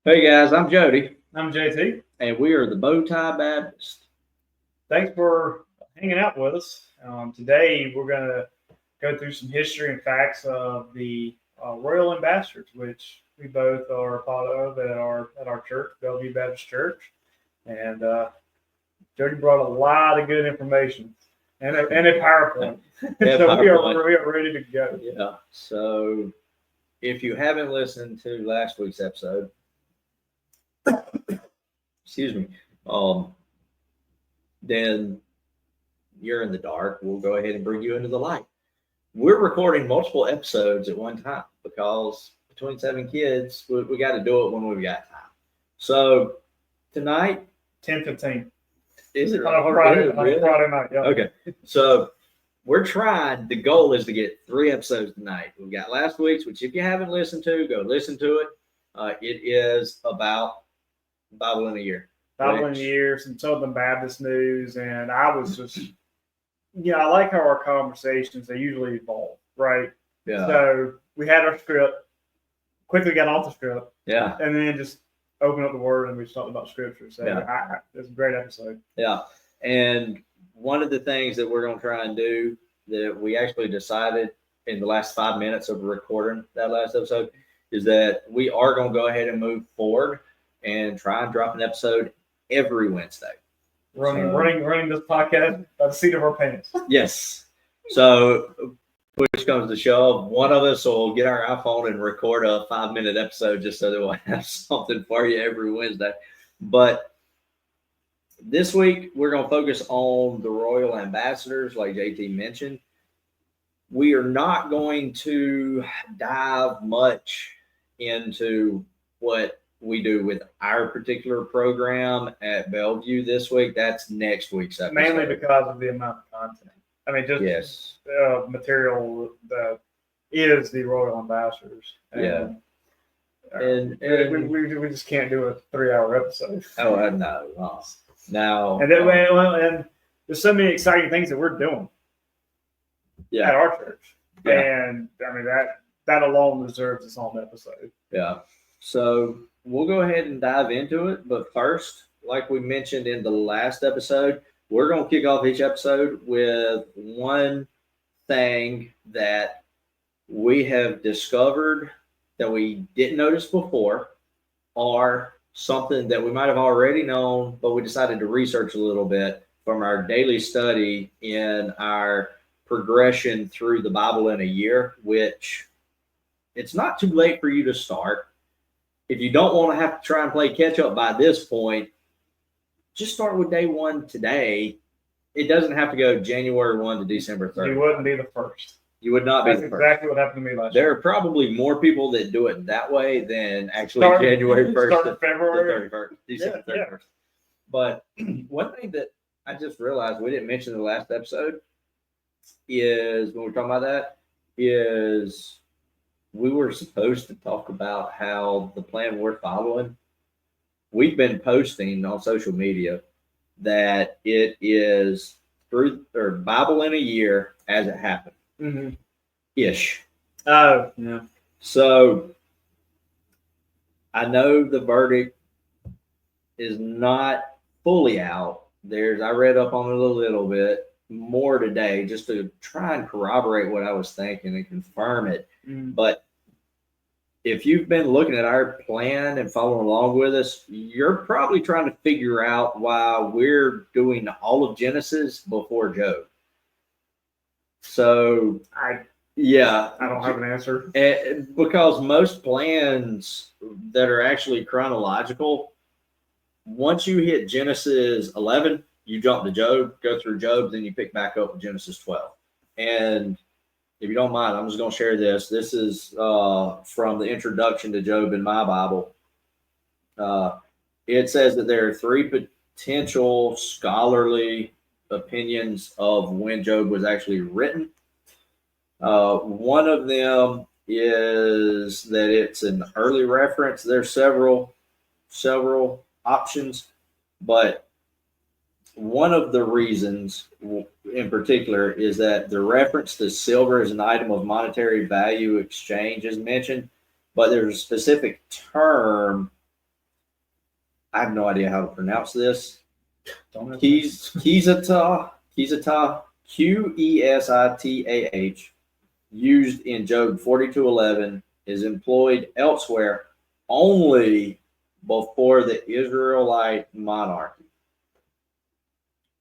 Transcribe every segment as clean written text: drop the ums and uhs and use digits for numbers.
Hey guys, I'm Jody, I'm JT. and we are the Bowtie Baptist. Thanks for hanging out with us. Today we're going to go through some history and facts of the Royal Ambassadors, which we both are a part of at our church, Bellevue Baptist Church. And Jody brought a lot of good information and a PowerPoint. Yeah, So we PowerPoint. are ready to go. Yeah. So, if you haven't listened to last week's episode, excuse me, then you're in the dark. We'll go ahead and bring you into the light. We're recording multiple episodes at one time because between 7 kids, we got to do it when we've got time. So tonight, 10:15. is it On a Friday, really? Friday night. Yeah. Okay. So we're trying. The goal is to get 3 episodes tonight. We've got last week's, which if you haven't listened to, go listen to it. It is about Bible in a year. Bible in a year, some Southern Baptist news, and I was just, I like how our conversations, they usually evolve, right? Yeah. So we had our script, quickly got off the script, Yeah. and then just opened up the Word and we talked about Scripture. So Yeah. it's a great episode. Yeah. And one of the things that we're going to try and do that we actually decided in the last 5 minutes of recording that last episode is that we are going to go ahead and move forward and try and drop an episode every Wednesday. Running this podcast by the seat of our pants. Yes. So push comes to shove, one of us will get our iPhone and record a 5-minute episode just so that we'll have something for you every Wednesday. But this week, we're going to focus on the Royal Ambassadors, like JT mentioned. We are not going to dive much into what we do with our particular program at Bellevue this week. That's next week's episode. Mainly because of the amount of content. I mean, just yes. Material that is the Royal Ambassadors. And we just can't do a 3-hour episode. Oh, I know. Now, and and there's so many exciting things that we're doing at our church. Yeah. And I mean, that alone deserves its own episode. Yeah. So we'll go ahead and dive into it. But first, like we mentioned in the last episode, we're going to kick off each episode with one thing that we have discovered that we didn't notice before, or something that we might have already known, but we decided to research a little bit from our daily study in our progression through the Bible in a year, which it's not too late for you to start. If you don't want to have to try and play catch up by this point, just start with day 1 today. It doesn't have to go January 1 to December 3rd. You wouldn't be the first. You would not be the That's first. exactly what happened to me last year. There are probably more people that do it that way than actually January 1st to February 31st, December 31st. But one thing that I just realized we didn't mention in the last episode is, when we're talking about that, is we were supposed to talk about how the plan we're following, we've been posting on social media that it is through or Bible in a year as it happened. Mm-hmm. Ish. Oh, yeah. So I know the verdict is not fully out. I read up on it a little bit more today just to try and corroborate what I was thinking and confirm it. But if you've been looking at our plan and following along with us, you're probably trying to figure out why we're doing all of Genesis before Job. So I don't have an answer. Because most plans that are actually chronological, once you hit Genesis 11, you jump to Job, go through Job, then you pick back up with Genesis 12. And if you don't mind, I'm just going to share this. This is from the introduction to Job in my Bible. It says that there are 3 potential scholarly opinions of when Job was actually written. One of them is that it's an early reference. There's several options, but one of the reasons in particular is that the reference to silver as an item of monetary value exchange is mentioned, but there's a specific term I have no idea how to pronounce this. Quesitah, Qesitah, used in Job 42:11, is employed elsewhere only before the Israelite monarchy.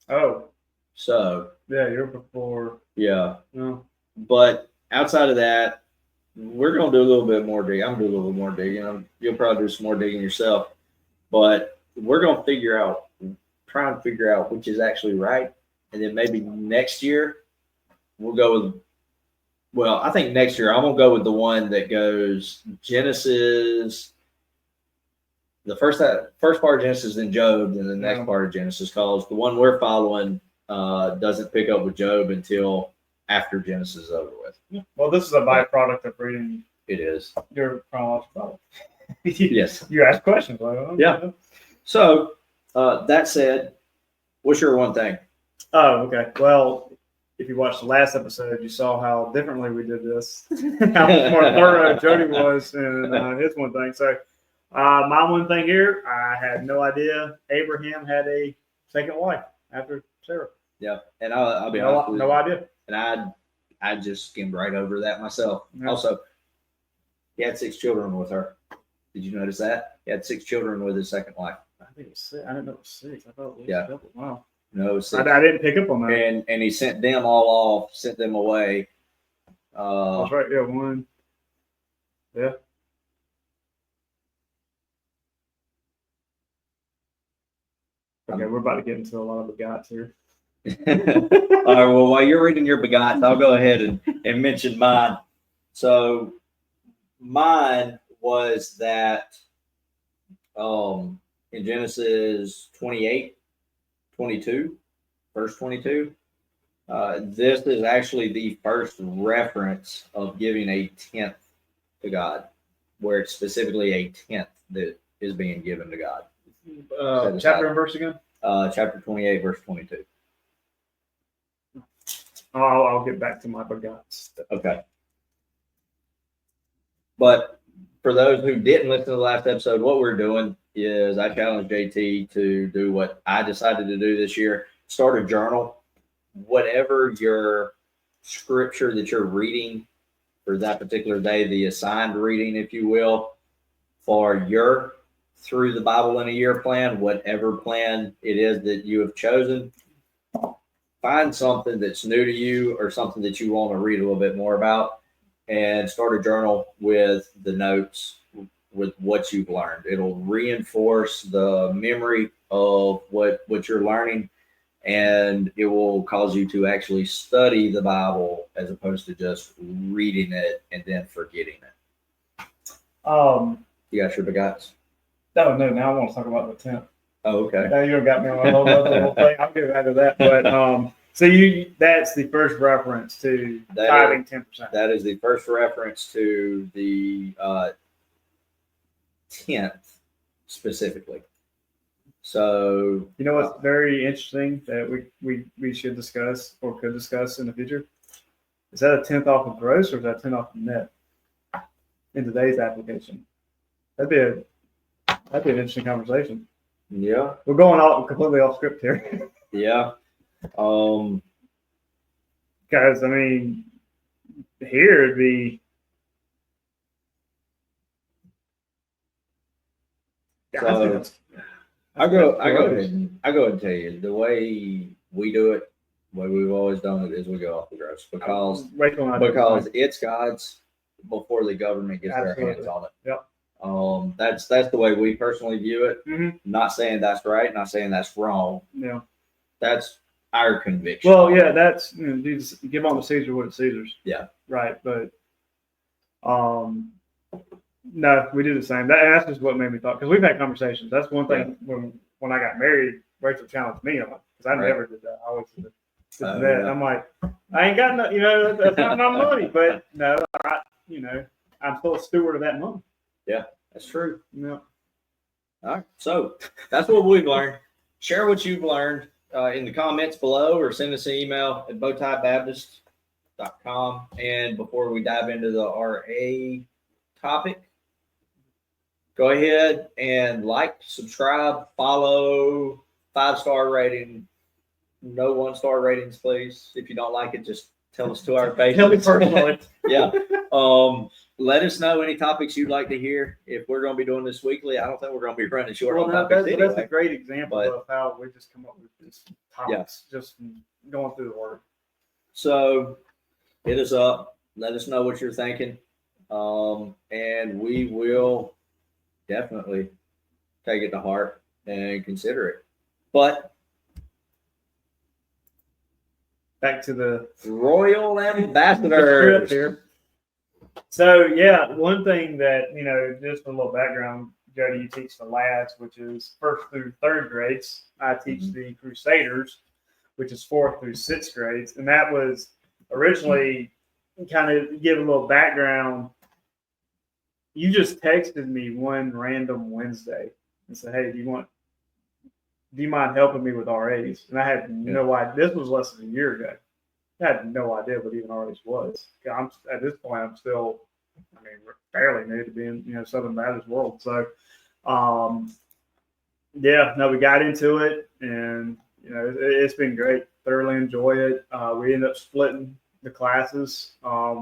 Oh, so you're before. Yeah, No. But outside of that, we're gonna do a little bit more digging. I'm gonna do a little more digging. You'll probably do some more digging yourself, but we're gonna try and figure out which is actually right, and then maybe next year we'll go with. Well, I think next year I'm gonna go with the one that goes Genesis. The first part of Genesis, then Job, then the next part of Genesis. Because the one we're following doesn't pick up with Job until after Genesis is over with. Well, this is a byproduct of reading. It is. Your chronological. Yes. You ask questions. Yeah. So that said, what's your one thing? Oh, okay. Well, if you watched the last episode, you saw how differently we did this. How more thorough Jody was in his one thing. So my one thing here, I had no idea Abraham had a second wife after Sarah. Yeah, and I'll be honest with you. No idea. And I just skimmed right over that myself. Yeah. Also, he had 6 children with her. Did you notice that? He had 6 children with his second wife. I think it was 6. I didn't know it was 6. I thought it was a couple. Wow. No, it was 6. I didn't pick up on that. And he sent them all off, sent them away. That's right. Yeah, 1. Yeah. Okay, we're about to get into a lot of begots here. All right, well, while you're reading your begots, I'll go ahead and mention mine. So mine was that in Genesis 28:22, verse 22, this is actually the first reference of giving a tenth to God, where it's specifically a tenth that is being given to God. Chapter and verse again? Chapter 28, verse 22. I'll get back to my begots. Okay. But for those who didn't listen to the last episode, what we're doing is I challenged JT to do what I decided to do this year. Start a journal. Whatever your scripture that you're reading for that particular day, the assigned reading, if you will, for your Through the Bible in a Year plan, whatever plan it is that you have chosen, find something that's new to you or something that you want to read a little bit more about and start a journal with the notes with what you've learned. It'll reinforce the memory of what you're learning, and it will cause you to actually study the Bible as opposed to just reading it and then forgetting it. You got your begots? No, now I want to talk about the 10th. Oh, okay. Now you got me on a whole other little thing. I'll get back to that. But so that's the first reference to tithing 10%. That is the first reference to the 10th specifically. So you know what's very interesting that we should discuss or could discuss in the future? Is that a 10th off of gross or is that 10 off of net in today's application? That'd be an interesting conversation. Yeah, we're going completely off script here. Yeah, guys. I mean, here it'd be. So I go ahead and tell you the way we do it, the way we've always done it is we go off the gross because it's God's before the government gets their hands on it. Yep. That's the way we personally view it. Mm-hmm. Not saying that's right, not saying that's wrong. Yeah. That's our conviction. Well, yeah, that's give on to Caesar what it's Caesar's. Yeah. Right, but no, we do the same. That's just what made me thought because we've had conversations. That's one thing when I got married, Rachel challenged me on it because I never did that. I always did that. Yeah. I'm like, I ain't got no, that's not my money, but no, I'm still a steward of that money. Yeah, that's true. Yeah. All right. So that's what we've learned. Share what you've learned in the comments below or send us an email at bowtiebaptist.com. And before we dive into the RA topic, go ahead and like, subscribe, follow, 5-star rating. No 1-star ratings, please. If you don't like it, just tell us to our face. Tell me personally. Yeah. Let us know any topics you'd like to hear. If we're going to be doing this weekly, I don't think we're going to be running short on topics anyway. That's a great example of how we just come up with these topics just going through the word. So hit us up. Let us know what you're thinking. And we will definitely take it to heart and consider it. But back to the Royal Ambassadors here. So yeah, one thing that, just a little background, Jody, you teach the lads, which is 1st through 3rd grades. I teach the Crusaders, which is 4th through 6th grades. And that was originally, kind of give a little background. You just texted me one random Wednesday and said, "Hey, do you mind helping me with RAs?" And I had no idea. This was less than a year ago. I had no idea what even RAs was. At this point, I'm still, fairly new to being, Southern Baptist world. So, we got into it, and it's been great. Thoroughly enjoy it. We ended up splitting the classes,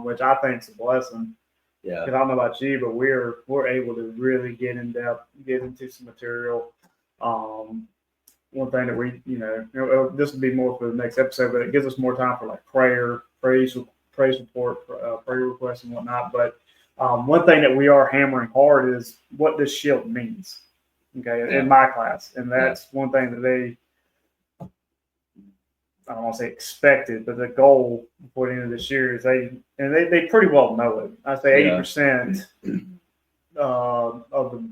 which I think is a blessing. Yeah. Because I don't know about you, but we're able to really get in depth, get into some material. One thing that we, this would be more for the next episode, but it gives us more time for like prayer, praise report, prayer requests and whatnot. But one thing that we are hammering hard is what this shield means. Okay, in my class, and that's one thing that they, I don't want to say expected, but the goal before the end of this year is they pretty well know it. I say 80% of the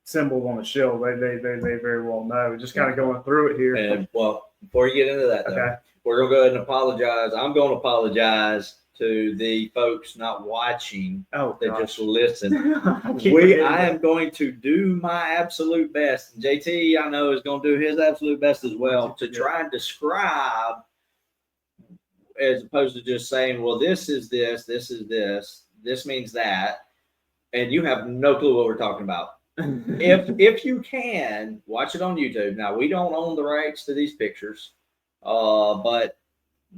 symbols on the shield, they very well know. Just kind of going through it here. And before you get into that, though, we're gonna go ahead and apologize. I'm going to apologize to the folks not watching that just listen. I am going to do my absolute best. And JT, I know, is going to do his absolute best as well to try and describe, as opposed to just saying, well, this is this, this is this means that, and you have no clue what we're talking about. If you can, watch it on YouTube. Now, we don't own the rights to these pictures, but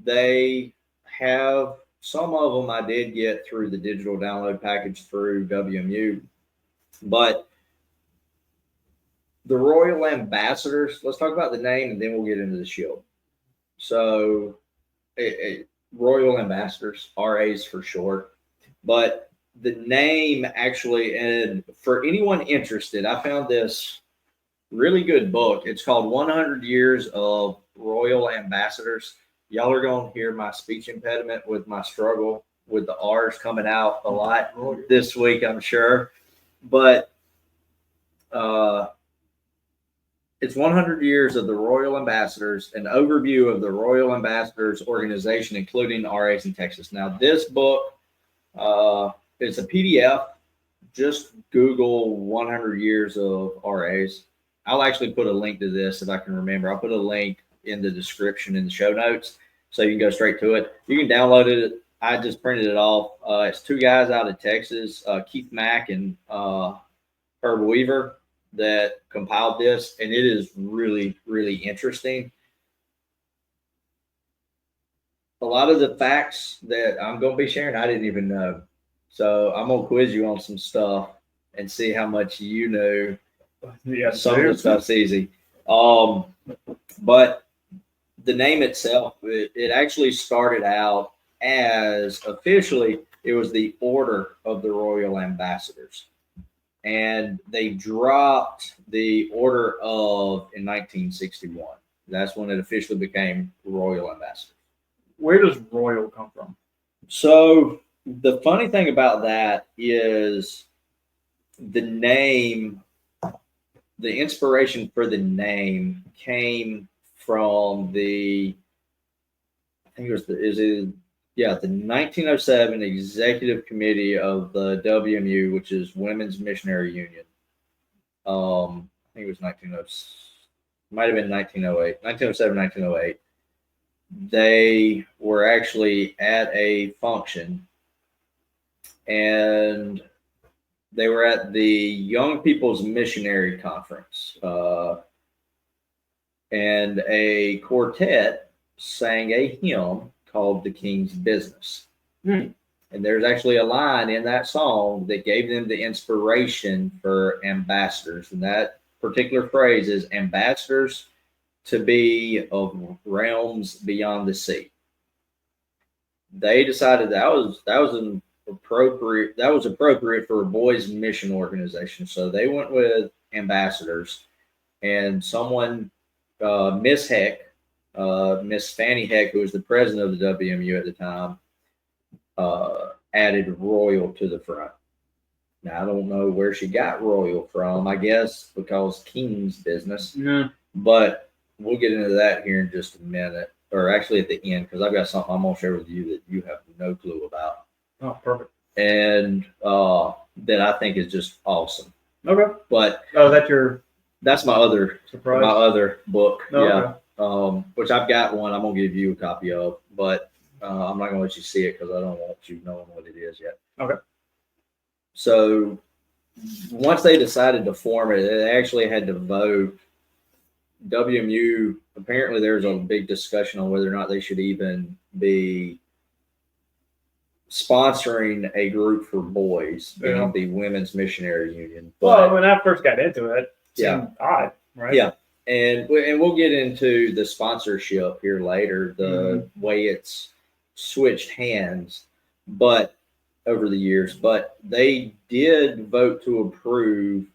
they have, some of them I did get through the digital download package through WMU. But the Royal Ambassadors, let's talk about the name and then we'll get into the shield. So, Royal Ambassadors, RAs for short. But the name actually, and for anyone interested, I found this really good book. It's called 100 Years of Royal Ambassadors. Y'all are going to hear my speech impediment with my struggle with the R's coming out a lot this week, I'm sure. But it's 100 Years of the Royal Ambassadors, an overview of the Royal Ambassadors organization, including RAs in Texas. Now, this book, it's a PDF. Just Google 100 Years of RAs. I'll actually put a link to this if I can remember. I'll put a link in the description in the show notes so you can go straight to it. You can download it. I just printed it off. It's two guys out of Texas, Keith Mack and Herb Weaver, that compiled this, and it is really, really interesting. A lot of the facts that I'm going to be sharing, I didn't even know. So I'm going to quiz you on some stuff and see how much you know. Yeah, some of the stuff's easy. But the name itself, it actually started out as, officially, it was the Order of the Royal Ambassadors. And they dropped the Order of in 1961. That's when it officially became Royal Ambassadors. Where does royal come from? So the funny thing about that is the name, the inspiration for the name came from the 1907 Executive Committee of the WMU, which is Women's Missionary Union. I think it was 1907, might have been 1908, 1907, 1908. They were actually at a function, and they were at the Young People's Missionary Conference, and a quartet sang a hymn called "The King's Business." And there's actually a line in that song that gave them the inspiration for ambassadors. And that particular phrase is ambassadors to be of realms beyond the sea. They decided that was appropriate for a boys' mission organization. So they went with ambassadors, and someone, Miss Heck, Miss Fanny Heck, who was the president of the WMU at the time, added royal to the front. Now, I don't know where she got royal from. I guess because King's Business. Yeah. But we'll get into that here in just a minute, or actually at the end, because I've got something I'm going to share with you that you have no clue about. Oh, perfect. And that I think is just awesome. Okay. But that's my other surprise? My other book. Okay. Yeah. Which I've got one I'm going to give you a copy of, but I'm not going to let you see it because I don't want you knowing what it is yet. Okay. So once they decided to form it, they actually had to vote. WMU, apparently there's a big discussion on whether or not they should even be sponsoring a group for boys, being the Women's Missionary Union. But when I first got into it, it seemed odd, right? Yeah. And we'll get into the sponsorship here later, the way it's switched hands, but over the years. But they did vote to approve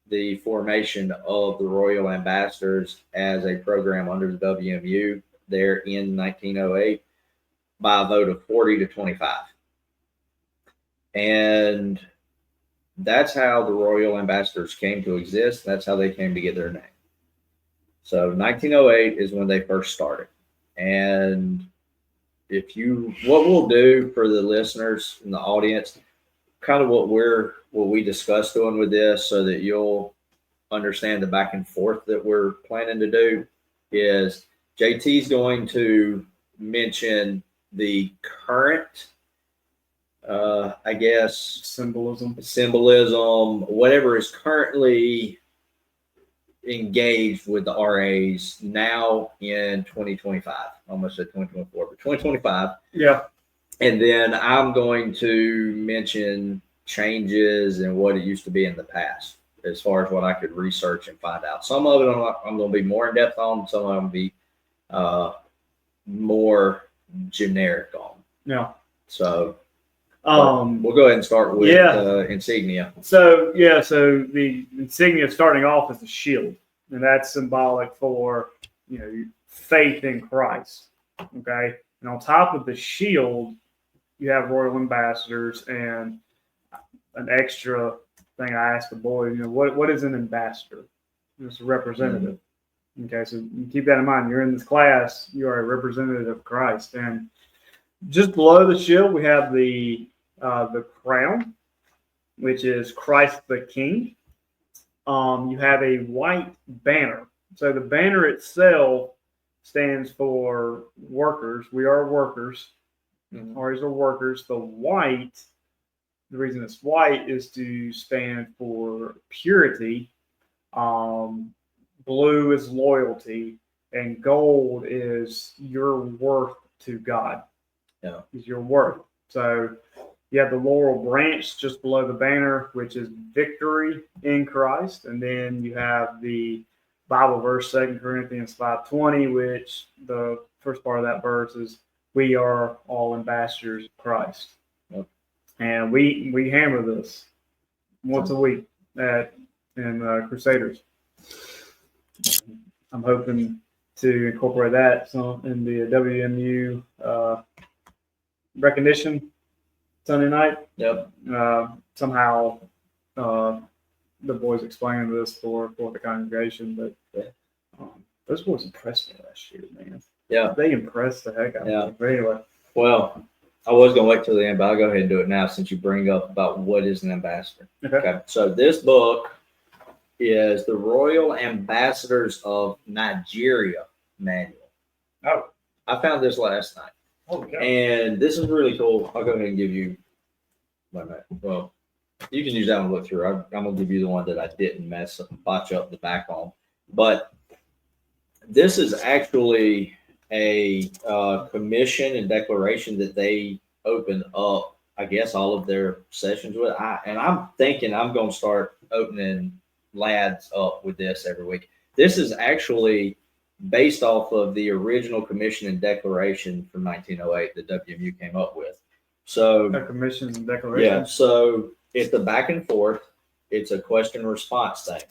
the formation of the Royal Ambassadors as a program under the WMU there in 1908 by a vote of 40 to 25. And that's how the Royal Ambassadors came to exist. That's how they came to get their name. So 1908 is when they first started. And what we'll do for the listeners and the audience, kind of what we discussed doing with this, so that you'll understand the back and forth that we're planning to do, is JT's going to mention the current, I guess, symbolism, whatever is currently engaged with the RAs now in 2025. Almost said 2024, but 2025. Yeah. And then I'm going to mention changes and what it used to be in the past, as far as what I could research and find out. Some of it I'm going to be more in depth on. Some of them be more generic on. Yeah. So we'll go ahead and start with insignia. So the insignia starting off is the shield, and that's symbolic for faith in Christ. Okay, and on top of the shield, you have royal ambassadors, and an extra thing I asked the boys, what is an ambassador? It's a representative. Okay, so you keep that in mind. You're in this class, you are a representative of Christ. And just below the shield, we have the crown, which is Christ the King. You have a white banner. So the banner itself stands for workers. We are workers. Ours are workers. The reason it's white is to stand for purity. Blue is loyalty, and gold is your worth to God. Yeah, is your worth. So you have the laurel branch just below the banner, which is victory in Christ, and then you have the Bible verse, 2 Corinthians 5:20, which the first part of that verse is, "We are all ambassadors of Christ." Yep. And we hammer this once a week in Crusaders. I'm hoping to incorporate that in the WMU recognition Sunday night. Yep. Somehow the boys explaining this for the congregation, but those boys impressed me last year, man. Yeah. They impressed the heck out of me. But anyway. Well, I was going to wait till the end, but I'll go ahead and do it now since you bring up about what is an ambassador. Okay. So this book is the Royal Ambassadors of Nigeria manual. Oh. I found this last night. Okay. And this is really cool. I'll go ahead and give you my well, You can use that one to look through. I'm gonna give you the one that I didn't botch up the back on. But this is actually a commission and declaration that they opened up, I guess, all of their sessions with. I'm thinking I'm going to start opening lads up with this every week. This is actually based off of the original commission and declaration from 1908 that WMU came up with. So, A commission and declaration. yeah, so it's the back and forth. It's a question response thing.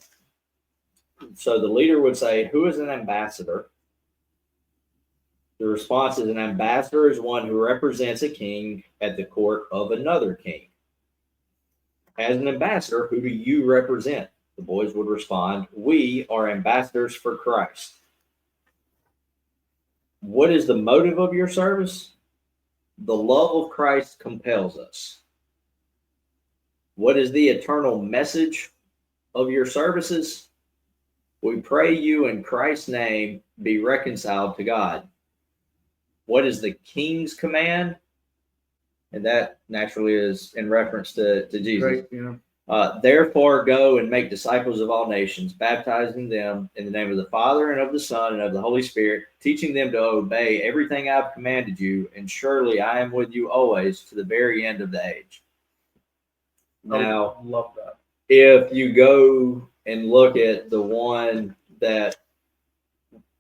So the leader would say, "Who is an ambassador?" The response is, "An ambassador is one who represents a king at the court of another king." As an ambassador, who do you represent? The boys would respond, "We are ambassadors for Christ." What is the motive of your service? The love of Christ compels us. What is the eternal message of your services? We pray you in Christ's name be reconciled to God. What is the king's command? And that naturally is in reference to Jesus. Great, Therefore, go and make disciples of all nations, baptizing them in the name of the Father and of the Son and of the Holy Spirit, teaching them to obey everything I've commanded you, and surely I am with you always to the very end of the age. Now, I love that. If you go and look at the one that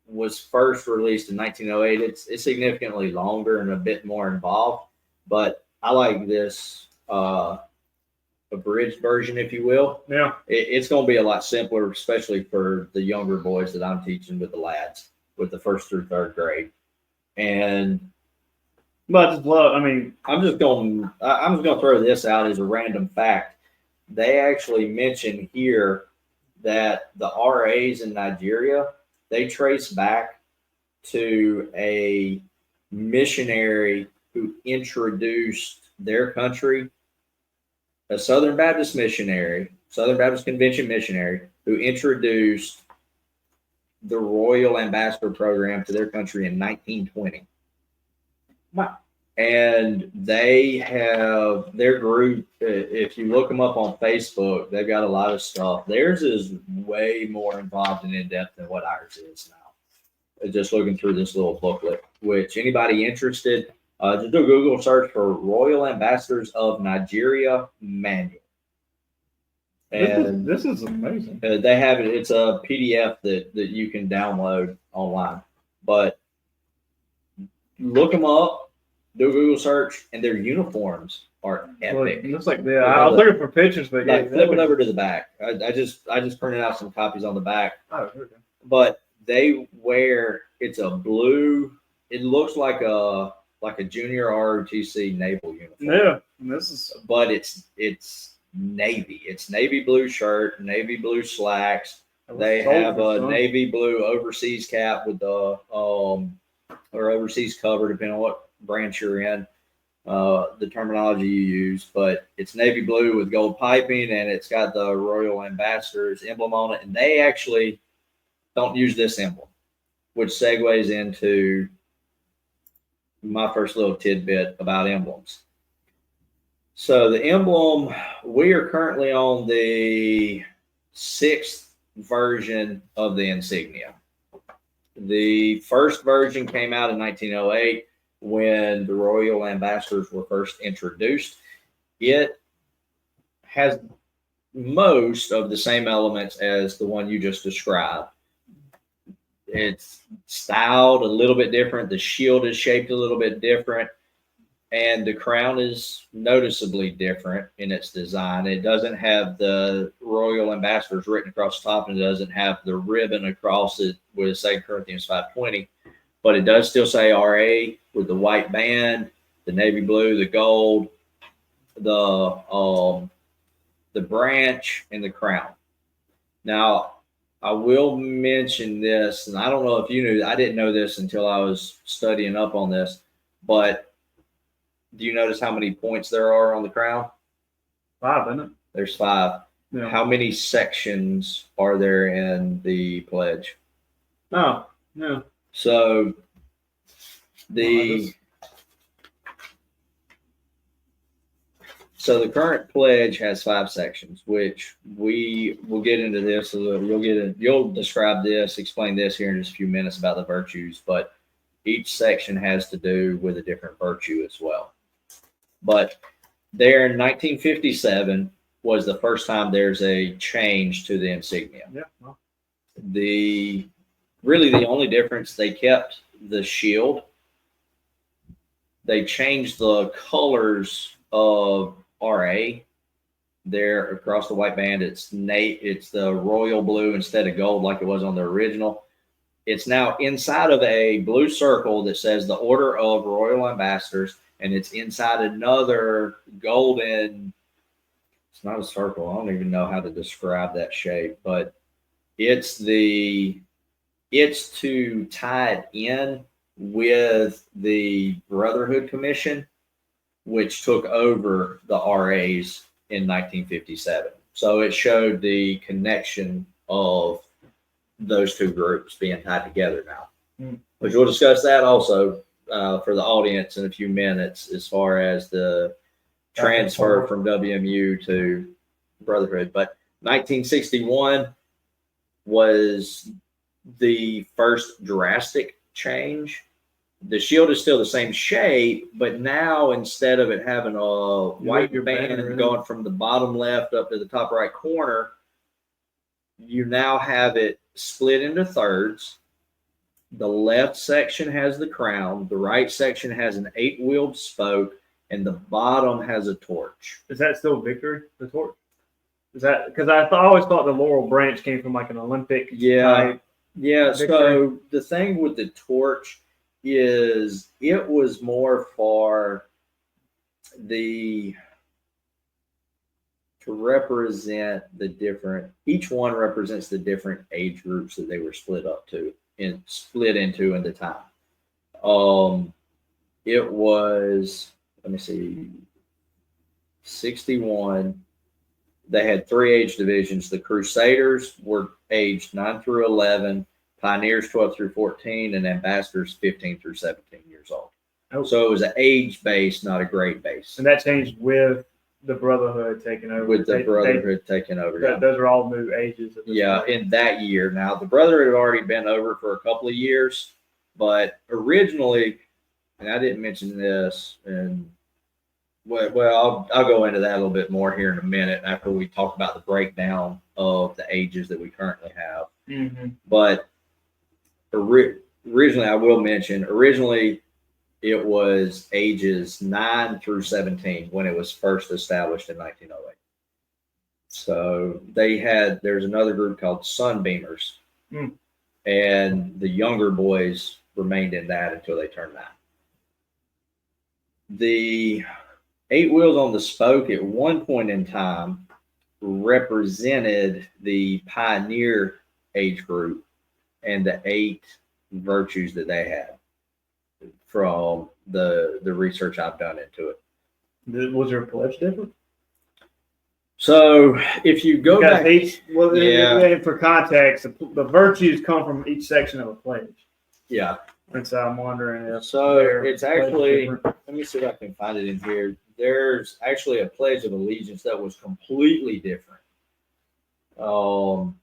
was first released in 1908, it's significantly longer and a bit more involved, but I like this abridged version, if you will. Yeah. It's going to be a lot simpler, especially for the younger boys that I'm teaching with the lads, with the first through third grade. But I just love, I'm just going to throw this out as a random fact. They actually mention here that the RAs in Nigeria, they trace back to a missionary who introduced their country, a Southern Baptist missionary, Southern Baptist Convention missionary, who introduced the Royal Ambassador Program to their country in 1920. Wow. And they have their group, if you look them up on Facebook, they've got a lot of stuff. Theirs is way more involved and in-depth than what ours is now. Just looking through this little booklet, which anybody interested, just do a Google search for Royal Ambassadors of Nigeria Manual. And this is amazing. They have it. It's a PDF that you can download online. But look them up, do a Google search, and their uniforms are epic. Looks like I was looking for pictures, but like flip it over to the back. I just printed out some copies on the back. Oh, okay. But they wear, it's a blue. It looks like a junior ROTC naval uniform. Yeah, but it's navy. It's navy blue shirt, navy blue slacks. They have a navy blue overseas cap with the or overseas cover, depending on what branch you're in, the terminology you use. But it's navy blue with gold piping, and it's got the Royal Ambassador's emblem on it. And they actually don't use this emblem, which segues into my first little tidbit about emblems. So the emblem, we are currently on the 6th version of the insignia. The first version came out in 1908 when the Royal Ambassadors were first introduced. It has most of the same elements as the one you just described. It's styled a little bit different. The shield is shaped a little bit different. And the crown is noticeably different in its design. It doesn't have the Royal Ambassadors written across the top, and it doesn't have the ribbon across it with 2 Corinthians 5:20. But it does still say RA with the white band, the navy blue, the gold, the branch, and the crown. Now, I will mention this, and I don't know if you knew, I didn't know this until I was studying up on this, but do you notice how many points there are on the crown? 5, isn't it? There's 5. Yeah. How many sections are there in the pledge? Oh, yeah. So So the current pledge has 5 sections, which we will get into this. So you'll describe this, explain this here in just a few minutes about the virtues, but each section has to do with a different virtue as well. But there in 1957 was the first time there's a change to the insignia. Yeah. Well. The only difference, they kept the shield. They changed the colors of RA there across the white band. It's the royal blue instead of gold like it was on the original. It's now inside of a blue circle that says the Order of Royal Ambassadors, and it's inside another golden, it's not a circle, I don't even know how to describe that shape, but it's to tie it in with the Brotherhood Commission, which took over the RAs in 1957. So it showed the connection of those two groups being tied together now. Which we'll discuss that also for the audience in a few minutes as far as the transfer from WMU to Brotherhood. But 1961 was the first drastic change. The shield is still the same shape, but now instead of it having a white band going from the bottom left up to the top right corner, you now have it split into thirds. The left section has the crown, the right section has an 8-wheeled spoke, and the bottom has a torch. Is that still victory, the torch? Is that because I always thought the laurel branch came from like an Olympic type victory? So the thing with the torch is it was more for to represent the different, each one represents the different age groups that they were split into in the time. It was, let me see, 61. They had 3 age divisions. The Crusaders were aged 9 through 11, Pioneers 12 through 14, and Ambassadors 15 through 17 years old. Oh. So it was an age base, not a grade base. And that changed with the Brotherhood taking over. With the Brotherhood taking over. Those are all new ages. In that year. Now, the Brotherhood had already been over for a couple of years, but originally, and I didn't mention this, and well, I'll go into that a little bit more here in a minute after we talk about the breakdown of the ages that we currently have. Mm-hmm. But originally, I will mention, it was ages 9 through 17 when it was first established in 1908. So there's another group called Sunbeamers, and the younger boys remained in that until they turned 9. The 8 wheels on the spoke at one point in time represented the pioneer age group and the 8 virtues that they had from the research I've done into it. Was there a pledge different? So if you go back, for context, the virtues come from each section of a pledge. Yeah. And so I'm wondering if it's actually, let me see if I can find it in here. There's actually a Pledge of Allegiance that was completely different. I'm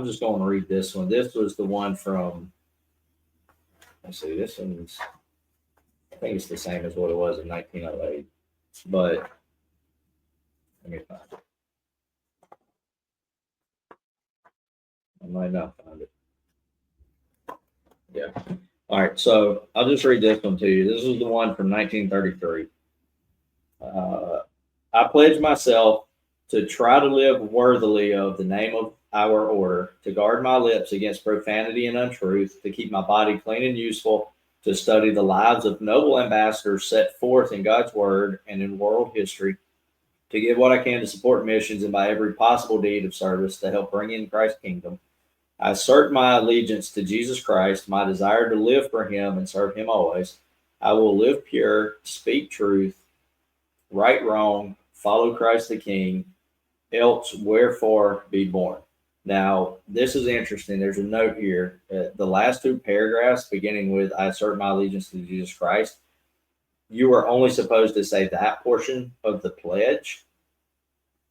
just going to read this one. This was the one from, let's see, this one's, I think it's the same as what it was in 1908, but let me find it. I might not find it. Yeah. All right. So I'll just read this one to you. This is the one from 1933. I pledge myself to try to live worthily of the name of our order, to guard my lips against profanity and untruth, to keep my body clean and useful, to study the lives of noble ambassadors set forth in God's word and in world history, to give what I can to support missions and by every possible deed of service to help bring in Christ's kingdom. I assert my allegiance to Jesus Christ, my desire to live for him and serve him always. I will live pure, speak truth, right wrong, follow Christ the King, else wherefore be born. Now, this is interesting. There's a note here. The last 2 paragraphs, beginning with I assert my allegiance to Jesus Christ, you were only supposed to say that portion of the pledge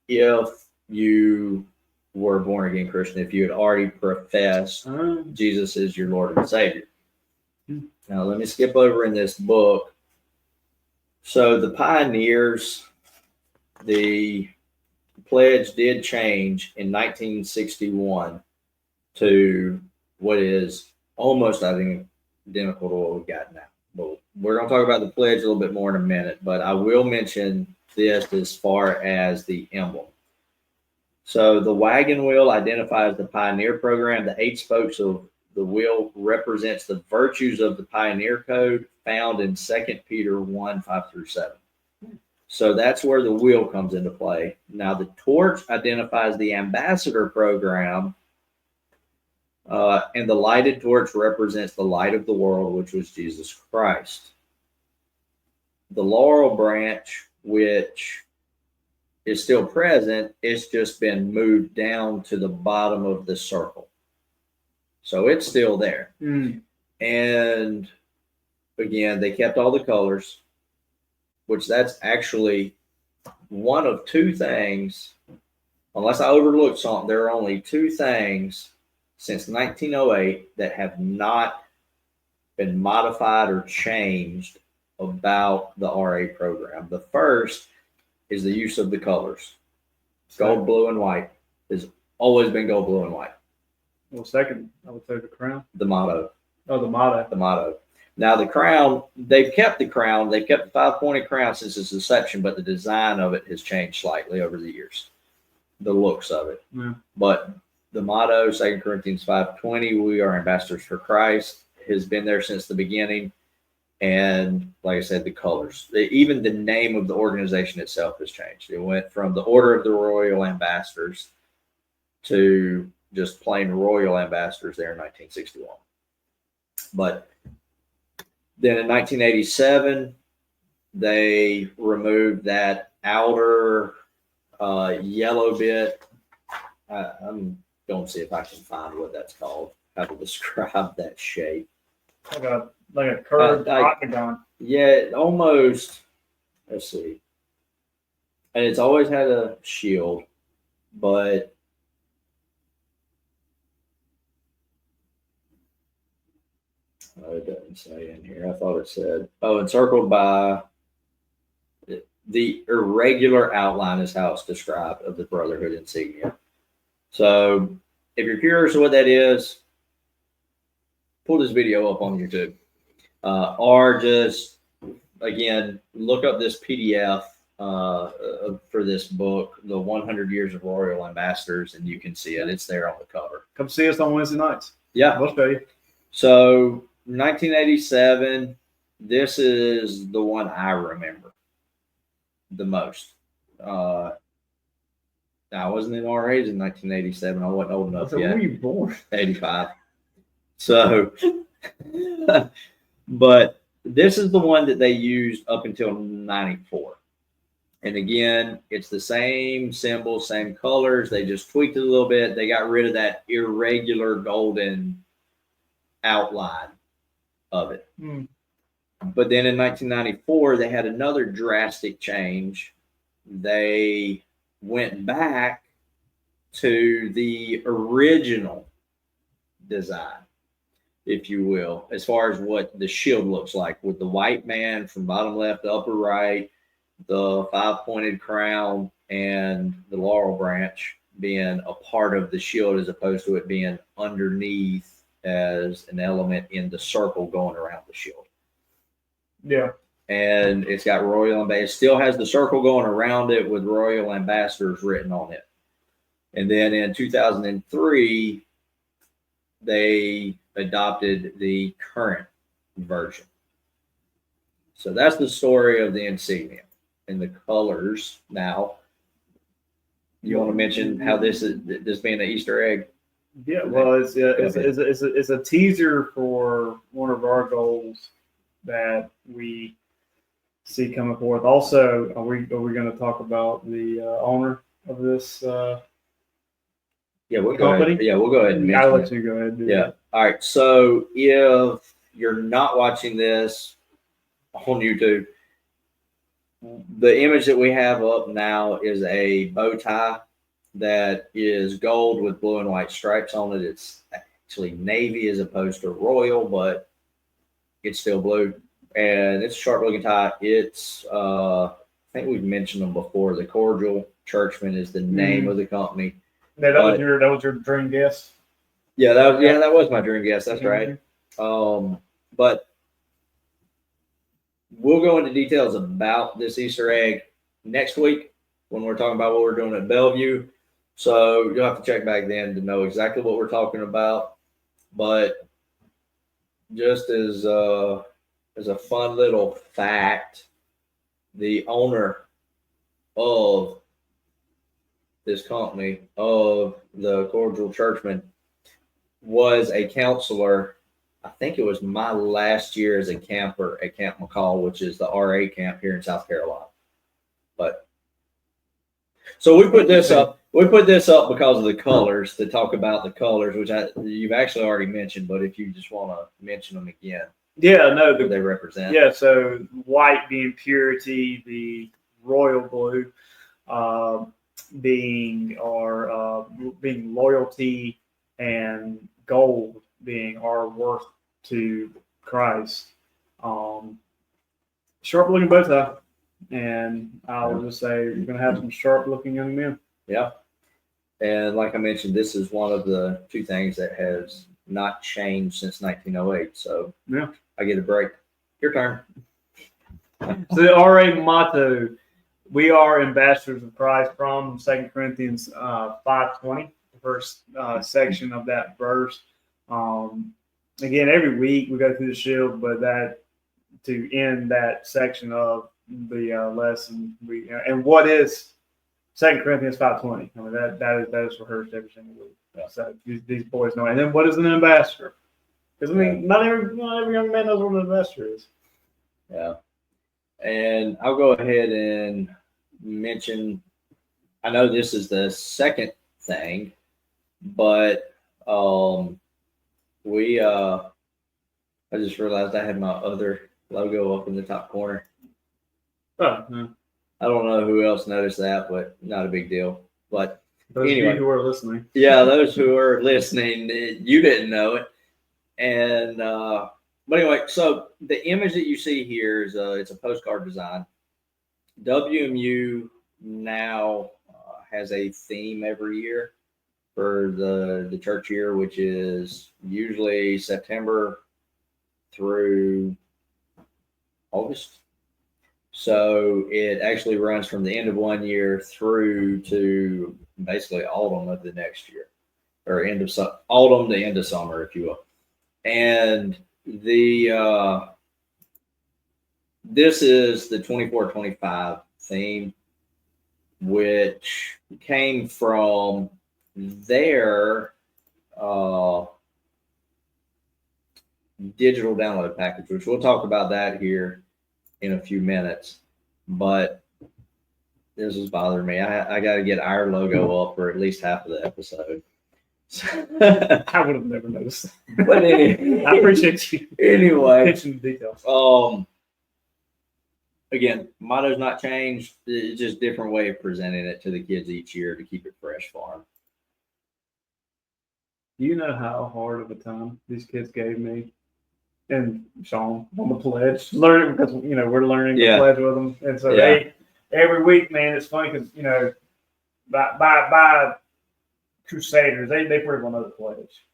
if you were a born again Christian, if you had already professed Jesus is your Lord and Savior. Now, let me skip over in this book. So, the pioneers, the pledge did change in 1961 to what is almost, I think, identical to what we've got now. But we're going to talk about the pledge a little bit more in a minute, but I will mention this as far as the emblem. So the wagon wheel identifies the pioneer program. The 8 spokes of the wheel represents the virtues of the pioneer code found in 2 Peter 1, 5 through 7. So that's where the wheel comes into play. Now the torch identifies the ambassador program, and the lighted torch represents the light of the world, which was Jesus Christ. The laurel branch, which is still present, it's just been moved down to the bottom of the circle. So it's still there. And again, they kept all the colors, which that's actually one of 2 things, unless I overlooked something, there are only 2 things since 1908 that have not been modified or changed about the RA program. The first is the use of the colors. Gold, blue, and white has always been gold, blue, and white. Well, second, I would say the crown. The motto. Oh, the motto. The motto. Now, the crown, they've kept the crown. They've kept the 5-pointed crown since its inception, but the design of it has changed slightly over the years. The looks of it. Yeah. But the motto, 2 Corinthians 5:20, we are ambassadors for Christ, has been there since the beginning. And like I said, the colors, even the name of the organization itself has changed. It went from the Order of the Royal Ambassadors to just plain Royal Ambassadors there in 1961. But then in 1987, they removed that outer yellow bit. I'm going to see if I can find what that's called, how to describe that shape. Like a curved octagon. Yeah, almost. Let's see. And it's always had a shield, but it doesn't say in here. I thought it said, encircled by the irregular outline is how it's described of the Brotherhood insignia. So if you're curious what that is, pull this video up on YouTube. Or just, again, look up this PDF for this book, The 100 Years of Royal Ambassadors, and you can see it. It's there on the cover. Come see us on Wednesday nights. Yeah. We'll show you. So 1987, this is the one I remember the most. I wasn't in RAs in 1987. I wasn't old enough yet. When were you born? 85. So, but this is the one that they used up until 94. And again, it's the same symbol, same colors. They just tweaked it a little bit. They got rid of that irregular golden outline of it. But then in 1994, they had another drastic change. They went back to the original design, if you will, as far as what the shield looks like, with the white man from bottom left to upper right, the 5-pointed crown, and the laurel branch being a part of the shield as opposed to it being underneath as an element in the circle going around the shield. Yeah. And it's got Royal Ambassadors. It still has the circle going around it with Royal Ambassadors written on it. And then in 2003, they adopted the current version. So that's the story of the insignia and the colors. Now, you want to mention how this being an Easter egg? Yeah, well, it's a teaser for one of our goals that we see coming forth. Also, are we going to talk about the owner of this Yeah, we'll company? We'll go ahead and mention I'll let you go ahead and do that. All right. So if you're not watching this on YouTube, the image that we have up now is a bow tie that is gold with blue and white stripes on it. It's actually navy as opposed to royal, but it's still blue. And it's a sharp looking tie. It's, I think we've mentioned them before. The Cordial Churchman is the name of the company. Yeah, that was your dream guess. Yeah, that was my dream guess. That's right. But we'll go into details about this Easter egg next week when we're talking about what we're doing at Bellevue. So you'll have to check back then to know exactly what we're talking about. But just as a fun little fact, the owner of this company, of the Cordial Churchman, was a counselor. I think it was my last year as a camper at Camp McCall, which is the RA camp here in South Carolina. But so we put this up. We put this up because of the colors, to talk about the colors, which you've actually already mentioned. But if you just want to mention them again, what they represent. Yeah, so white being purity, the royal blue being loyalty, and gold being our worth to Christ. Sharp looking bow tie, and I will just say you're going to have some sharp looking young men. Yeah, and like I mentioned, this is one of the two things that has not changed since 1908. So yeah, I get a break. Your turn. So the RA motto: we are ambassadors of Christ, from 2 Corinthians 5:20, the first section of that verse. Again, every week we go through the shield, but that to end that section of the lesson, and what is 2 Corinthians 5:20? I mean that is rehearsed every single week. Yeah. So these boys know. And then what is an ambassador? Because I mean, not every young man knows what an ambassador is. Yeah, and I'll go ahead and mention. I know this is the second thing, but I just realized I had my other logo up in the top corner. Oh, yeah. I don't know who else noticed that, but not a big deal. But those anyway, of you who are listening. Yeah, those who are listening, you didn't know it. And but anyway, so the image that you see here is it's a postcard design. WMU now has a theme every year for the church year, which is usually September through August. So it actually runs from the end of one year through to basically autumn of the next year, or autumn to end of summer, if you will. And this is the 24-25 theme, which came from their digital download package, which we'll talk about that here in a few minutes. But this is bothering me. I got to get our logo up for at least half of the episode. I would have never noticed. But anyway, I appreciate you. Anyway, pitching the details. Again, motto's not changed. It's just a different way of presenting it to the kids each year to keep it fresh for them. Do you know how hard of a time these kids gave me and Sean on the pledge? Learning, because we're learning the pledge with them, and so they every week, man. It's funny because by Crusaders, they pretty well know the pledge.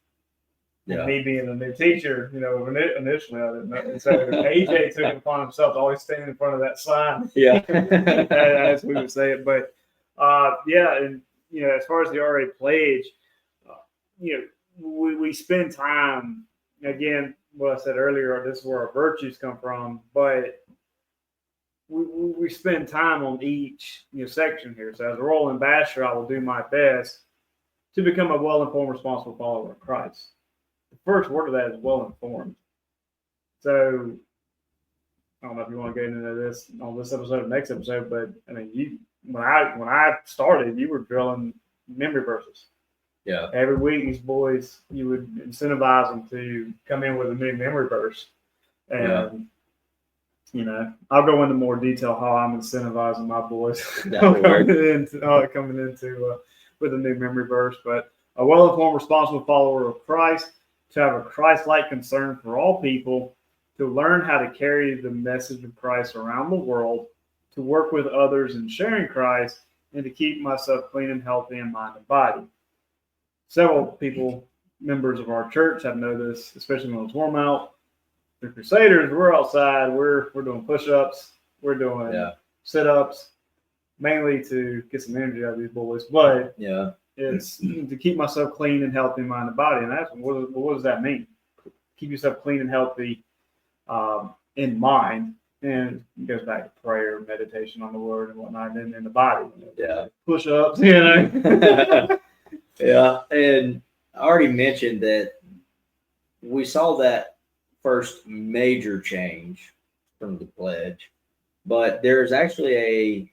Yeah. And me being a new teacher, initially I didn't know. And so AJ took it upon himself to always stand in front of that sign. Yeah, as we would say it. But and as far as the RA pledge, we spend time. Again, what I said earlier, this is where our virtues come from, but we spend time on each section here. So as a royal ambassador, I will do my best to become a well-informed, responsible follower of Christ. The first word of that is well-informed. So I don't know if you want to get into this on this episode or next episode, but I mean, when I started, you were drilling memory verses. Yeah. Every week, these boys, you would incentivize them to come in with a new memory verse, and I'll go into more detail how I'm incentivizing my boys coming into with a new memory verse. But a well-informed, responsible follower of Christ, to have a Christ-like concern for all people, to learn how to carry the message of Christ around the world, to work with others in sharing Christ, and to keep myself clean and healthy in mind and body. Several people, members of our church, have noticed, especially when it's warm out. The Crusaders, we're outside, we're doing push-ups, we're doing sit-ups, mainly to get some energy out of these boys. But it's to keep myself clean and healthy in mind and body. And that's what does that mean? Keep yourself clean and healthy in mind. And it goes back to prayer, meditation on the word and whatnot, and then in the body. Push-ups, Yeah, and I already mentioned that we saw that first major change from the pledge, but there's actually a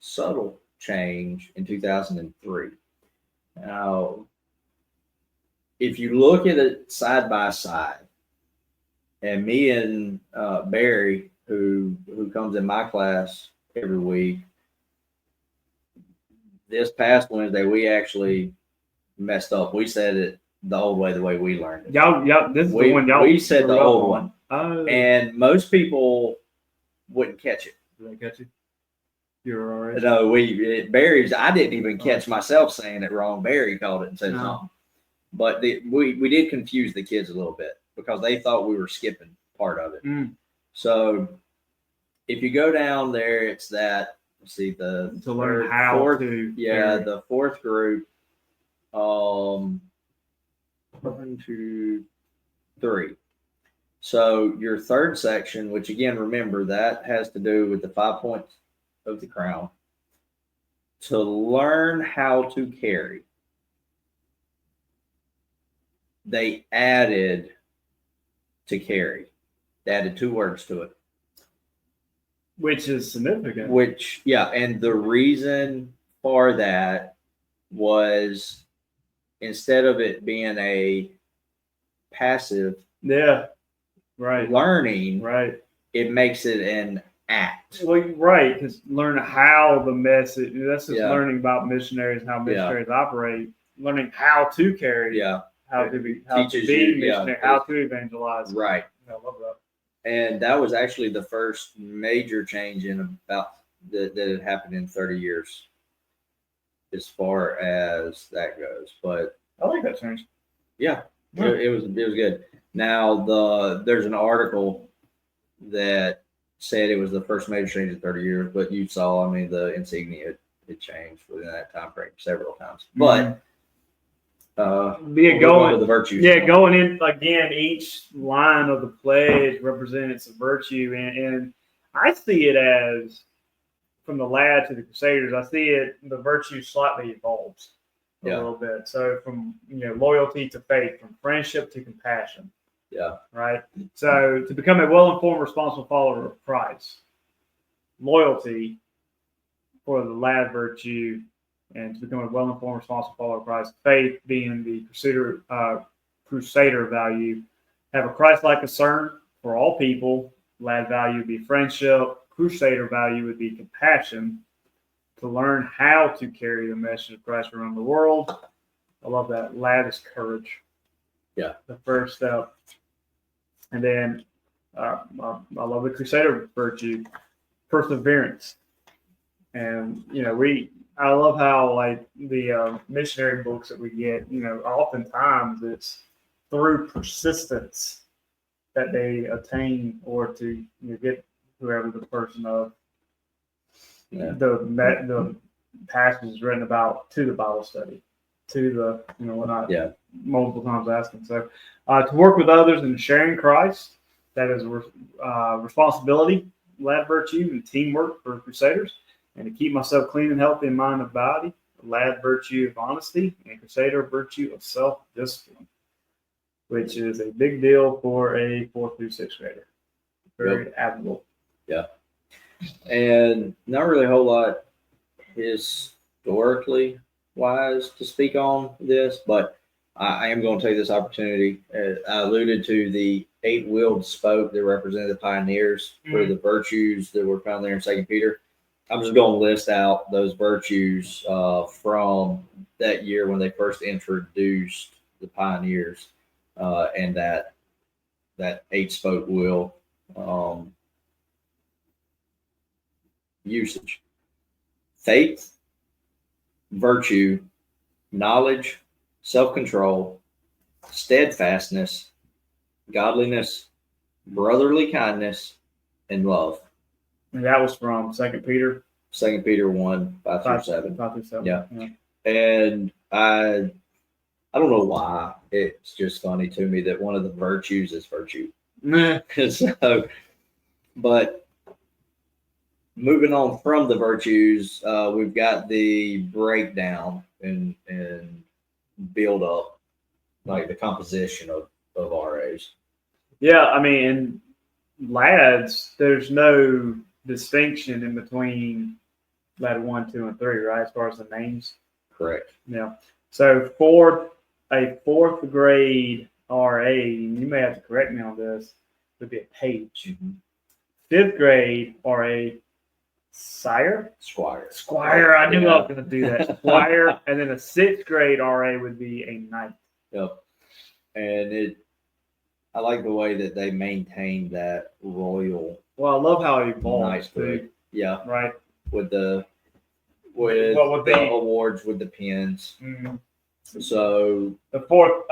subtle change in 2003. Now, if you look at it side by side, and me and Barry, who comes in my class every week, this past Wednesday we actually messed up. We said it the old way, the way we learned it. This is the one y'all. We said the old one, and most people wouldn't catch it. Did I catch it? You're all right. No, Barry's. I didn't even catch myself saying it wrong. Barry called it and said wrong. But we did confuse the kids a little bit because they thought we were skipping part of it. So if you go down there, it's that. Let's see, to learn how to. Yeah, the fourth group. 1, 2, 3. So your third section, which again, remember that has to do with the 5 points of the crown. To learn how to carry, they added to carry. They added 2 words to it, which is significant. And the reason for that was, instead of it being a passive learning, it makes it an act. Well, because learn how the message, that's just learning about missionaries and how missionaries operate, learning how to carry, how to be missionary, how to evangelize. Right. I love that. And that was actually the first major change in about that had happened in 30 years. As far as that goes, but I like that change. Yeah. It was good. Now there's an article that said it was the first major change in 30 years, but you saw, the insignia it changed within that time frame several times. But going to the virtues. Yeah, going in again, each line of the pledge represents a virtue, and I see it as, from the lad to the Crusaders, I see it, the virtue slightly evolves a little bit. So from loyalty to faith, from friendship to compassion. Yeah. Right. So to become a well-informed, responsible follower of Christ, loyalty for the lad virtue, and to become a well-informed, responsible follower of Christ, faith being the crusader value, have a Christ-like concern for all people. Lad value would be friendship. Crusader value would be compassion, to learn how to carry the message of Christ around the world. I love that. Lad is courage. Yeah. The first step. And then I love the Crusader virtue, perseverance. And, I love how, the missionary books that we get, oftentimes it's through persistence that they attain or to get whoever the person of the passage is written about to the Bible study, to the whatnot. Yeah. Multiple times asking. So to work with others in sharing Christ, that is responsibility, lad virtue, and teamwork for Crusaders, and to keep myself clean and healthy in mind and body, lad virtue of honesty, and Crusader virtue of self-discipline, which is a big deal for a 4th through 6th grader. Very admirable. Yeah. And not really a whole lot historically wise to speak on this, but I am going to take this opportunity. I alluded to the 8-wheeled spoke that represented the pioneers for the virtues that were found there in Second Peter. I'm just going to list out those virtues from that year when they first introduced the pioneers and that 8-spoke wheel usage: faith, virtue, knowledge, self-control, steadfastness, godliness, brotherly kindness, and love. And that was from Second Peter. 2 Peter 1, 5 through 7. 5 through 7. Yeah. And I don't know why. It's just funny to me that one of the virtues is virtue. So, but moving on from the virtues, we've got the breakdown and build up, like the composition of RAs. Yeah, I mean, lads, there's no distinction in between lad 1, 2, and 3, right? As far as the names. Correct. Yeah. So a fourth grade RA, you may have to correct me on this, would be a page. Mm-hmm. Fifth grade RA, Squire. I knew I was going to do that. Squire, and then a sixth grade RA would be a knight. Yep. And I like the way that they maintain that royal. Well, I love how it evolves. Nice too. Yeah. Right. With the awards with the pins. Mm-hmm. So a fourth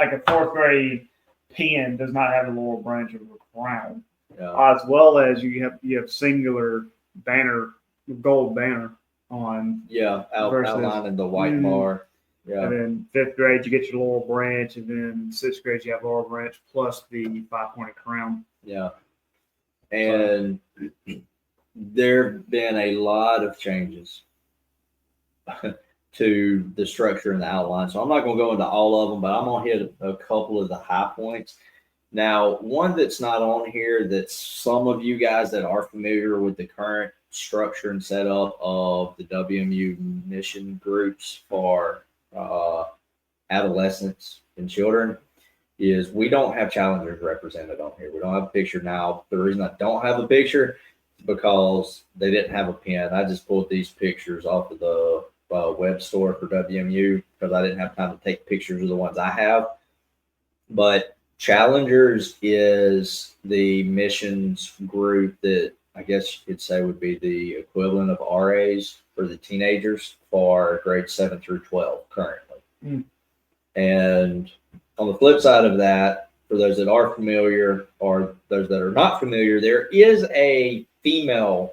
grade pin does not have a lower branch of a crown. Yeah. As well as you have singular banner, gold banner on. Yeah, outlining the white bar. Yeah. And then fifth grade you get your laurel branch, and then sixth grade you have laurel branch plus the 5-pointed crown. Yeah. And there have been a lot of changes to the structure and the outline. So I'm not going to go into all of them, but I'm going to hit a couple of the high points. Now, one that's not on here that some of you guys that are familiar with the current structure and setup of the WMU mission groups for adolescents and children is we don't have challengers represented on here. We don't have a picture now. The reason I don't have a picture is because they didn't have a pin. I just pulled these pictures off of the web store for WMU because I didn't have time to take pictures of the ones I have. But challengers is the missions group that I guess you could say would be the equivalent of RAs for the teenagers for grades 7 through 12 currently. And on the flip side of that, for those that are familiar or those that are not familiar, there is a female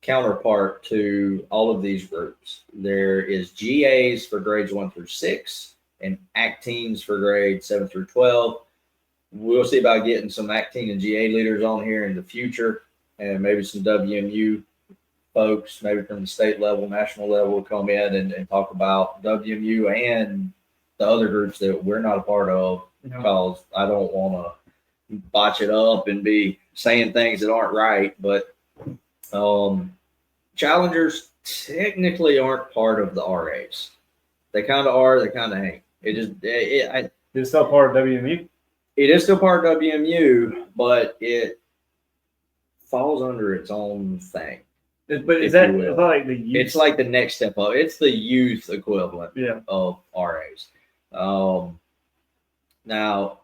counterpart to all of these groups. There is GAs for grades 1 through 6 and ACTEENs for grades 7 through 12. We'll see about getting some ACTEEN and GA leaders on here in the future, and maybe some WMU folks, maybe from the state level, national level, come in and talk about WMU and the other groups that we're not a part of, because I don't want to botch it up and be saying things that aren't right. But challengers technically aren't part of the RAs. They kind of are, they kind of ain't. It's still part of WMU? It is still part of WMU, but it falls under its own thing. But is that like the youth? It's like the next step up. It's the youth equivalent of RAs. Now,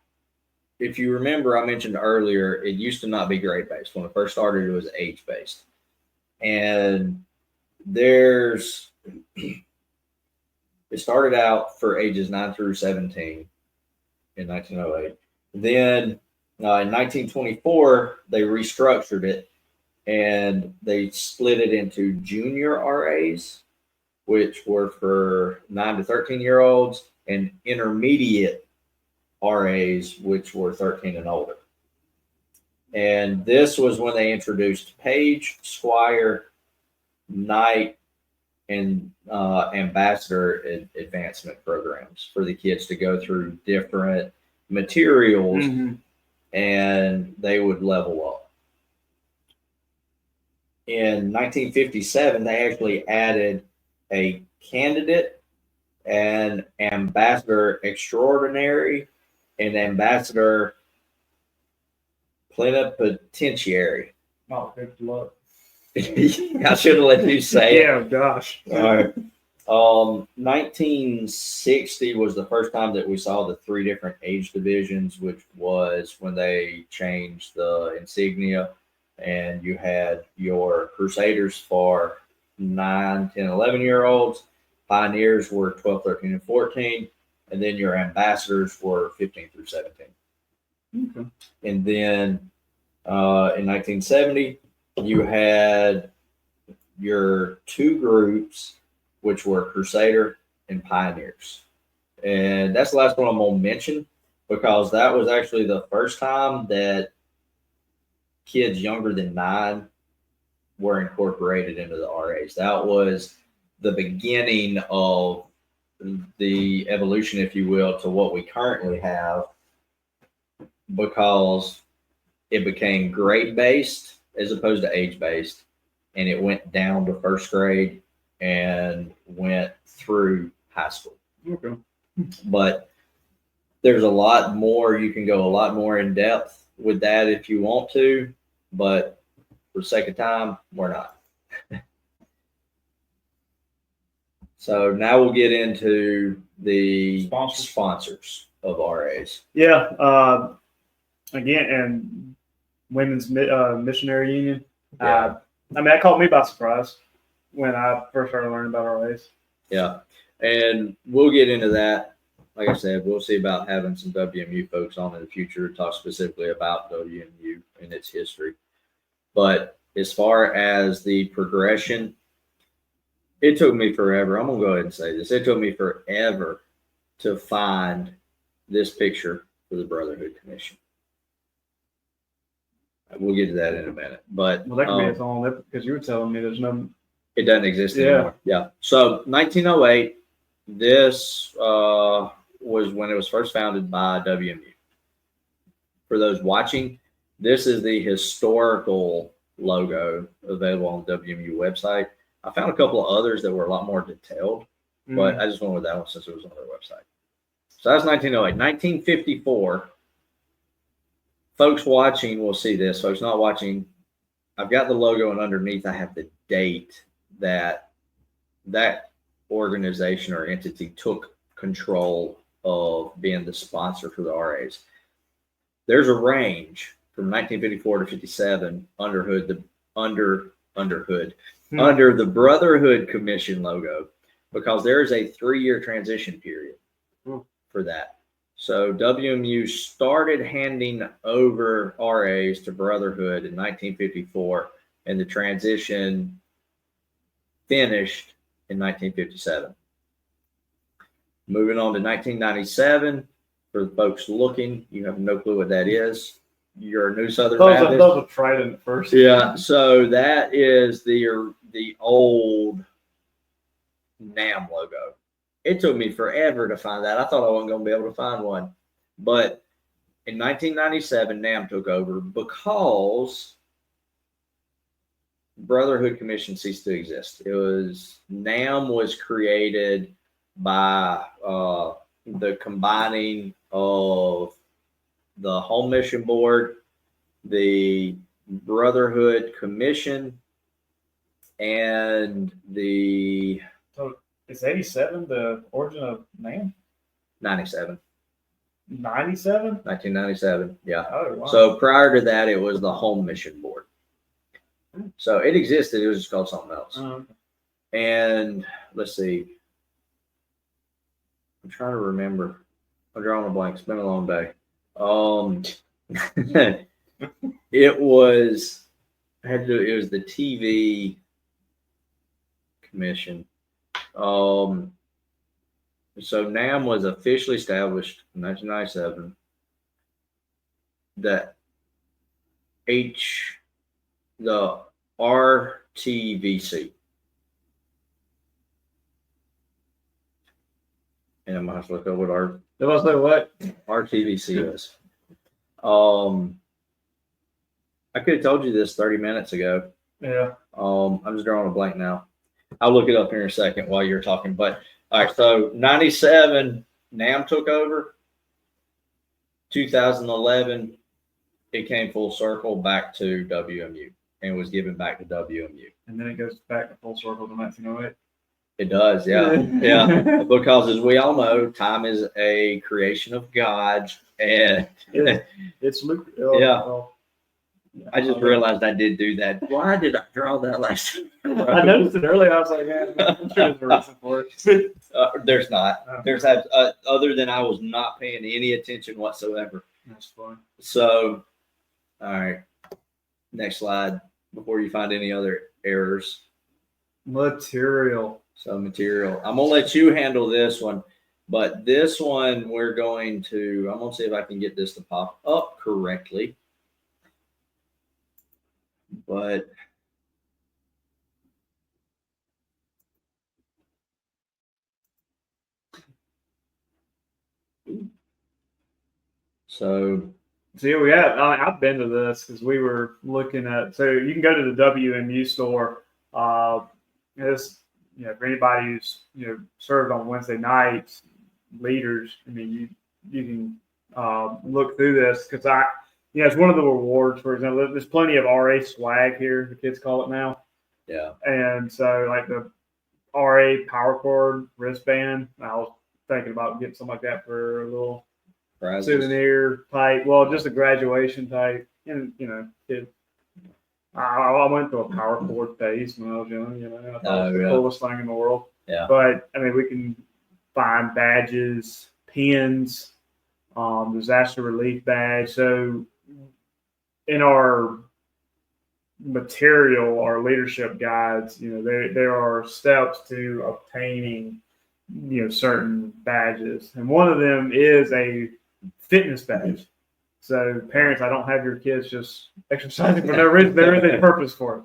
if you remember, I mentioned earlier, it used to not be grade based. When it first started, it was age based. And it started out for ages 9 through 17 in 1908. Then in 1924, they restructured it and they split it into junior RAs, which were for 9 to 13-year-olds, and intermediate RAs, which were 13 and older. And this was when they introduced page, squire, knight, and ambassador advancement programs for the kids to go through different materials, and they would level up. In 1957, they actually added a candidate an ambassador extraordinary, and ambassador plenipotentiary. Oh, good luck. I should have let you say it. Yeah, gosh. All right. 1960 was the first time that we saw the three different age divisions, which was when they changed the insignia, and you had your Crusaders for 9, 10, 11-year-olds. Pioneers were 12, 13, and 14. And then your ambassadors were 15 through 17. Okay. And then in 1970, you had your two groups, which were Crusader and Pioneers. And that's the last one I'm going to mention because that was actually the first time that kids younger than 9 were incorporated into the RAs. That was the beginning of the evolution, if you will, to what we currently have because it became grade based as opposed to age based. And it went down to first grade and went through high school. Okay. But there's a lot more. You can go a lot more in depth with that if you want to. But for the sake of time, we're not. So now we'll get into the sponsors of RAs. Yeah. Again, and Women's Missionary Union. Yeah. I mean, that caught me by surprise when I first started learning about RAs. Yeah. And we'll get into that. Like I said, we'll see about having some WMU folks on in the future to talk specifically about WMU and its history. But as far as the progression, it took me forever. I'm going to go ahead and say this. It took me forever to find this picture for the Brotherhood Commission. We'll get to that in a minute. But well, that could be its own, because you were telling me there's no. It doesn't exist anymore. Yeah. So 1908, this was when it was first founded by WMU. For those watching, this is the historical logo available on the WMU website. I found a couple of others that were a lot more detailed, but I just went with that one since it was on their website. So that's 1908. 1954, folks watching will see this. Folks not watching, I've got the logo, and underneath I have the date that that organization or entity took control of being the sponsor for the RAs. There's a range from 1954 to 57 under the Brotherhood Commission logo, because there is a 3-year transition period for that. So WMU started handing over RAs to Brotherhood in 1954, and the transition finished in 1957. Moving on to 1997, for the folks looking, you have no clue what that is. You're a new Southern Baptist. Those are Trident at first. Yeah, so that is the old NAM logo. It took me forever to find that. I thought I wasn't going to be able to find one. But in 1997, NAM took over because Brotherhood Commission ceased to exist. NAM was created by the combining of the Home Mission Board, the Brotherhood Commission, and the... So is 87 the origin of NAM? 97. 97? 1997, yeah. Oh, wow. So prior to that, it was the Home Mission Board. So it existed. It was just called something else. Okay. And let's see. I'm trying to remember. I'm drawing a blank. It's been a long day. It was the TV commission. So NAM was officially established in 1997. The RTVC. And I'm going to have to look up what RTVC is. I could have told you this 30 minutes ago. Yeah. I'm just drawing a blank now. I'll look it up here in a second while you're talking. But All right, so 97, NAM took over. 2011, it came full circle back to WMU and was given back to WMU. And then it goes back to full circle to 1908. It does, yeah. Yeah. Because as we all know, time is a creation of God. And it's yeah. I just realized I did do that. Why did I draw that last time? I noticed it earlier. I was like, man, I'm sure there's a reason for it. There's not. There's other than I was not paying any attention whatsoever. That's fun. So, all right. Next slide before you find any other errors. Material. So material. I'm going to let you handle this one. But this one I'm going to see if I can get this to pop up correctly. But so here we have. I've been to this because we were looking at. So you can go to the WMU store. For anybody who's served on Wednesday nights, leaders. I mean, you can look through this because it's one of the rewards. For example, there's plenty of RA swag here. The kids call it now. Yeah. And so like the RA power cord wristband, I was thinking about getting something like that for a little souvenir type. Well, just a graduation type. And kid. I went through a power cord phase when I was young. I thought it was the coolest thing in the world. Yeah. But I mean, we can find badges, pins, disaster relief badge. So in our material, our leadership guides, there are steps to obtaining, certain badges, and one of them is a fitness badge. So parents, I don't have your kids just exercising for no reason. There is a purpose for it.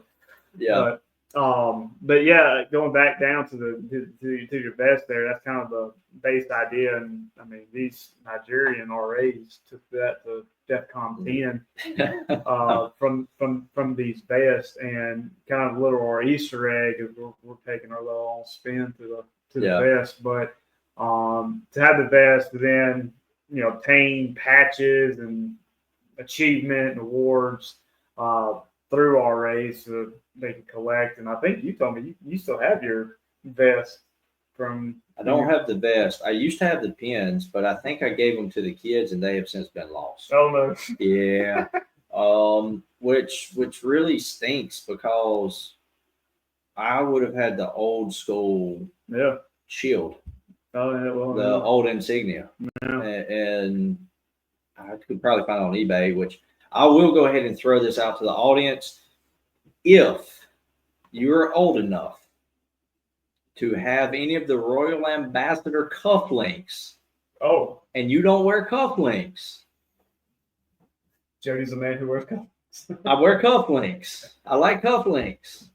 Yeah. But yeah, going back down to your vest there, that's kind of the base idea. And I mean, these Nigerian RAs took that to DEFCON 10 from these vests, and kind of a little Easter egg is we're taking our little spin to the vest. But to have the vest, then obtain patches and achievement and awards through RAs so they can collect. And I think you told me you still have your vest from. I don't have the vest. I used to have the pins, but I think I gave them to the kids and they have since been lost. Oh no. Yeah. Which really stinks because I would have had the old school shield. Oh yeah, well, the old insignia. Yeah. And I could probably find it on eBay, which I will go ahead and throw this out to the audience. If you're old enough to have any of the Royal Ambassador cufflinks, and you don't wear cufflinks, Jody's a man who wears cufflinks. I wear cufflinks. I like cufflinks.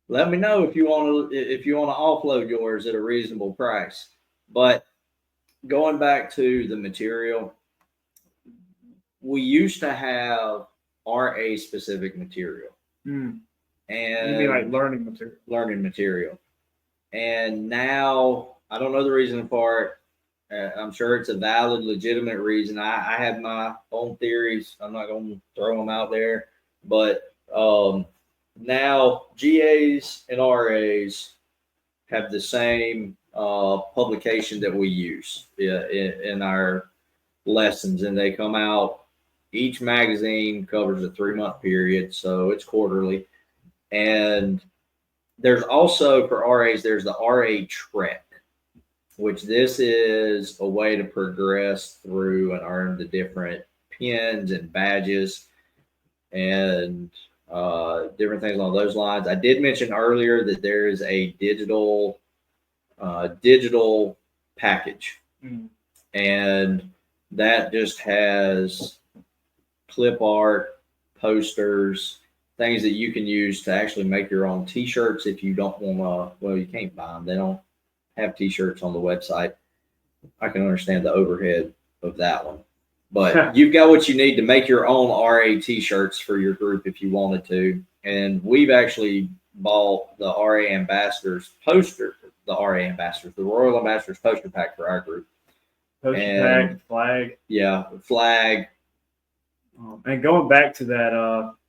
Let me know if you want to offload yours at a reasonable price. But going back to the material, we used to have RA specific material. And you mean like learning material? Learning material. And now I don't know the reason for it. I'm sure it's a valid, legitimate reason. I have my own theories. I'm not going to throw them out there, but now GAs and RAs have the same publication that we use in our lessons, and they come out. Each magazine covers a 3-month period, so it's quarterly. And there's also, for RAs, there's the RA Trek, which this is a way to progress through and earn the different pins and badges and different things along those lines. I did mention earlier that there is a digital package, and that just has clip art, posters, things that you can use to actually make your own t-shirts if you don't want to. Well, you can't buy them. They don't have t-shirts on the website. I can understand the overhead of that one. But you've got what you need to make your own RA t-shirts for your group if you wanted to. And we've actually bought the RA Ambassadors poster the RA ambassadors, the Royal Ambassadors poster pack for our group. Poster pack, flag. Yeah, flag. And going back to that,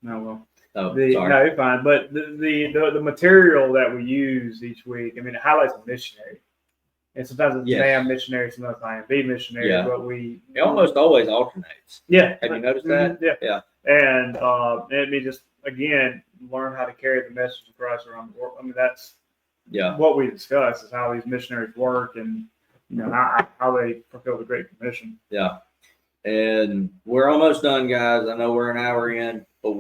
no, you're fine. But the material that we use each week, I mean, it highlights a missionary. And sometimes it's I am missionary, sometimes I am be missionary. Yeah. But it almost always alternates. Yeah. Have you noticed that? Yeah. Yeah. And we just again learn how to carry the message of Christ around the world. I mean, that's what we discuss is how these missionaries work and how they fulfill the Great Commission. Yeah. And we're almost done, guys. I know we're an hour in, but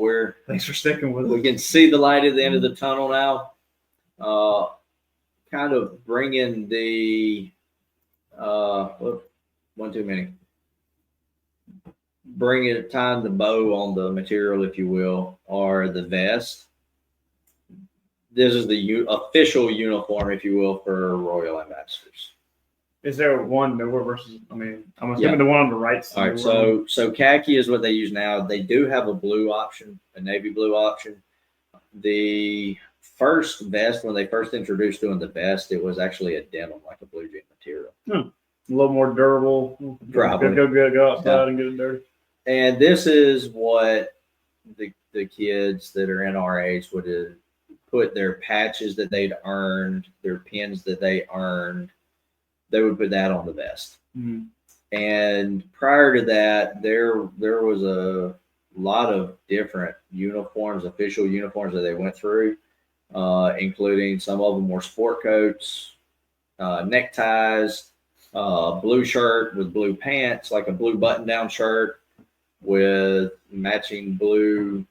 thanks for sticking with us. We can see the light at the end of the tunnel now. Kind of bringing the one too many. Tying the bow on the material, if you will, or the vest. This is the official uniform, if you will, for Royal Ambassadors. Is there one newer versus? I mean, I'm assuming the one on the right side. All right, so khaki is what they use now. They do have a blue option, a navy blue option. The first vest, when they first introduced doing the vest, it was actually a denim, like a blue jean material. A little more durable. Probably. Go outside and get it dirty. And this is what the kids that are in our age would have put their patches that they'd earned, their pins that they earned. They would put that on the vest. Mm-hmm. And prior to that, there was a lot of different uniforms, official uniforms that they went through, including some of them were sport coats, neckties, blue shirt with blue pants, like a blue button-down shirt with matching blue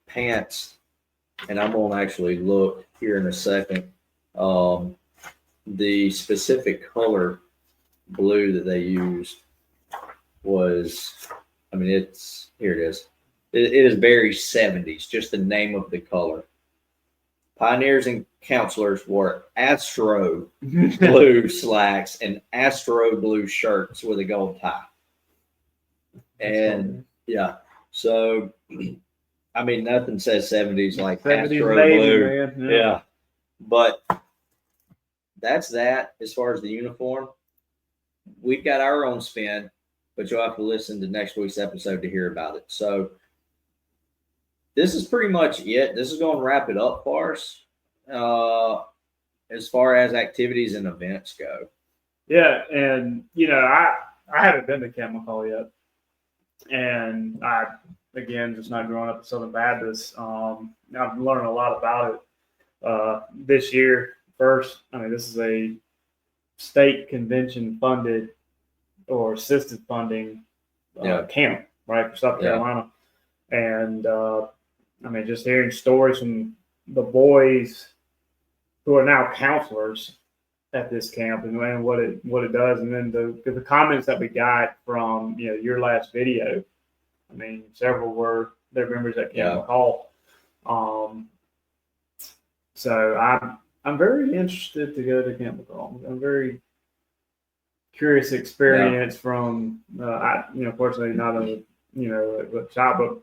pants. And I'm going to actually look here in a second. The specific color blue that they used was, I mean, here it is. It is very 70s, just the name of the color. Pioneers and counselors wore astro blue slacks and astro blue shirts with a gold tie. And so, I mean, nothing says 70s like 70s astro blue. Man. Yeah. But that's that as far as the uniform. We've got our own spin, but you'll have to listen to next week's episode to hear about it. So this is pretty much it. This is going to wrap it up for us as far as activities and events go. Yeah, and I haven't been to Camp McCall yet, and I again just not growing up a Southern Baptist. I've learned a lot about it this year. First, I mean, this is a state convention funded or assisted funding camp, right, for South Carolina. And I mean, just hearing stories from the boys who are now counselors at this camp and what it does, and then the comments that we got from your last video. I mean, several were their members at Camp McCall. So I'm very interested to go to Camp McCall. I'm very curious experience from fortunately not a child, but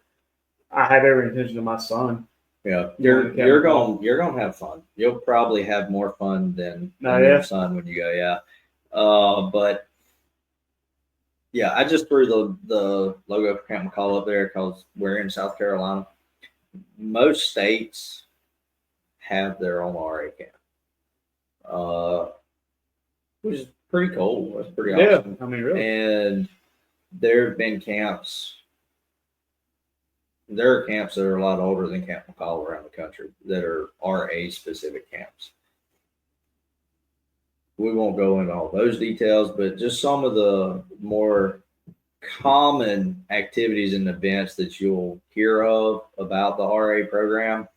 I have every intention of my son. Yeah, you're gonna have fun. You'll probably have more fun than your son when you go. Yeah, but yeah, I just threw the logo for Camp McCall up there because we're in South Carolina. Most states have their own RA camp, which is pretty cool. That's pretty awesome. I mean, really. And there have been camps. There are camps that are a lot older than Camp McCall around the country that are RA specific camps. We won't go into all those details, but just some of the more common activities and events that you'll hear of about the RA program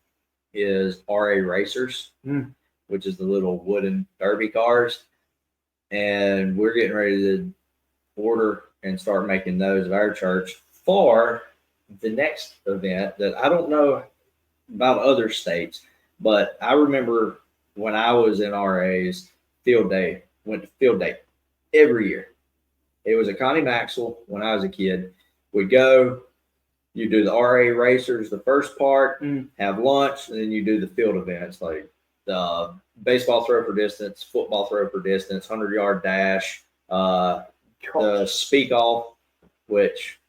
is RA Racers, which is the little wooden derby cars. And we're getting ready to order and start making those at our church for the next event that I don't know about other states, but I remember when I was in RA's field day, went to field day every year. It was at Connie Maxwell when I was a kid. We'd go, you do the RA Racers, the first part, have lunch, and then you do the field events like baseball throw for distance, football throw for distance, 100-yard dash, the speak off, which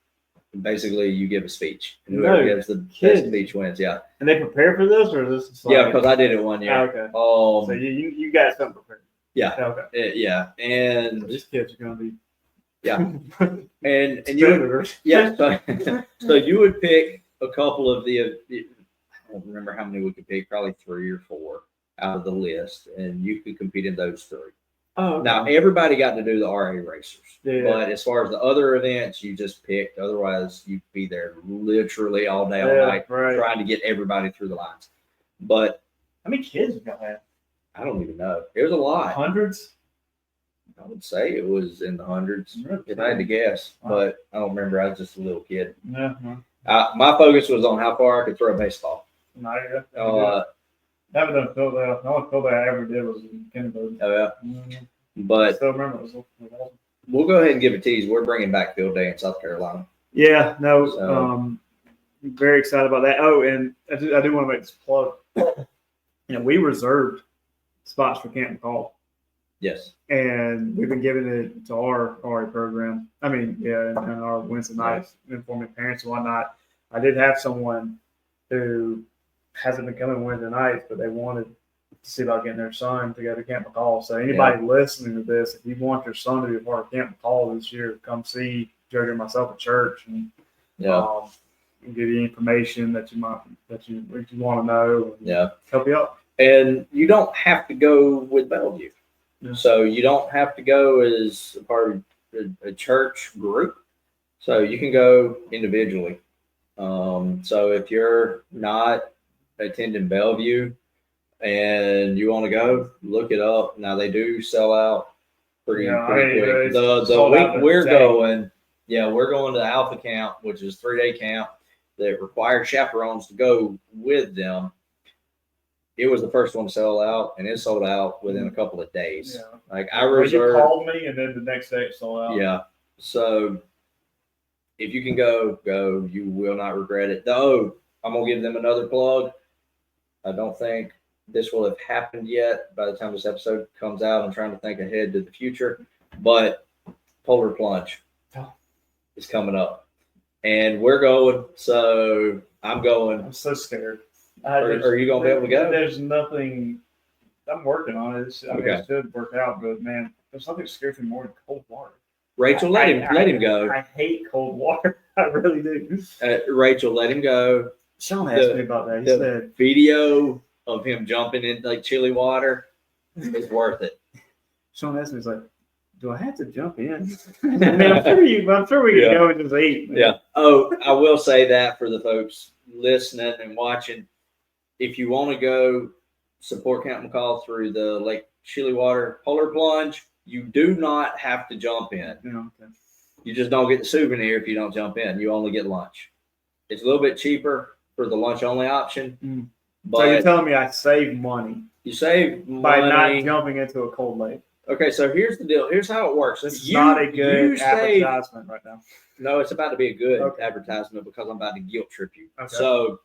basically you give a speech. And whoever gives the best speech wins. Yeah. And they prepare for this, or is this? Yeah, because I did it one year. Okay. So you got something prepared. Yeah. Okay. Yeah. And these kids are going to be. Yeah. and you so you would pick a couple of I don't remember how many we could pick, probably 3 or 4 out of the list, and you could compete in those 3. Oh, okay. Now everybody got to do the RA racers, yeah. But as far as the other events, you just picked. Otherwise, you'd be there literally all day, all night, trying to get everybody through the lines. But how many kids you got that? I don't even know. It was a lot. Hundreds. I would say it was in the hundreds, if I had to guess, but I don't remember. I was just a little kid. Yeah. My focus was on how far I could throw a baseball. Haven't done field day. The only field day I ever did was in kindergarten. Oh yeah. Mm-hmm. But I still remember it was awesome. We'll go ahead and give a tease. We're bringing back field day in South Carolina. Yeah, no, very excited about that. Oh, and I do want to make this plug. We reserved spots for Camp McCall. Yes. And we've been giving it to our RA program. I mean, and our Wednesday nights, informing parents and whatnot. I did have someone who hasn't been coming Wednesday nights, but they wanted to see about getting their son to go to Camp McCall. So anybody listening to this, if you want your son to be a part of Camp McCall this year, come see Jody and myself at church and give you information that you want to know. And help you out. And you don't have to go with Bellevue. Yeah. So you don't have to go as a part of a church group. So you can go individually. So if you're not attending Bellevue and you want to go, look it up. Now they do sell out pretty quick. The week we're going, we're going to the Alpha Camp, which is a 3-day camp that required chaperones to go with them. It was the first one to sell out, and it sold out within a couple of days. Yeah. Like I reserved. You called me, and then the next day it sold out. Yeah. So if you can go. You will not regret it. Though I'm gonna give them another plug. I don't think this will have happened yet by the time this episode comes out. I'm trying to think ahead to the future, but Polar Plunge is coming up, and we're going. So I'm going. I'm so scared. Are you going to be able to go? There's nothing. I'm working on it. It should work out, but man, there's nothing that scares me more than cold water. Rachel, let him go. I hate cold water. I really do. Rachel, let him go. Sean asked me about that. He said video of him jumping in like chilly water is worth it. Sean asked me, he's like, "Do I have to jump in?" Man, I'm sure we can go and just eat. Man. Yeah. Oh, I will say that for the folks listening and watching. If you want to go support Camp McCall through the Lake Chillywater Polar Plunge, you do not have to jump in. Okay. You just don't get the souvenir if you don't jump in. You only get lunch. It's a little bit cheaper for the lunch only option. But so you're telling me I save money? You save money by not jumping into a cold lake. Okay, so here's the deal. Here's how it works. It's not a good advertisement right now. No, it's about to be a good advertisement because I'm about to guilt trip you. Okay. So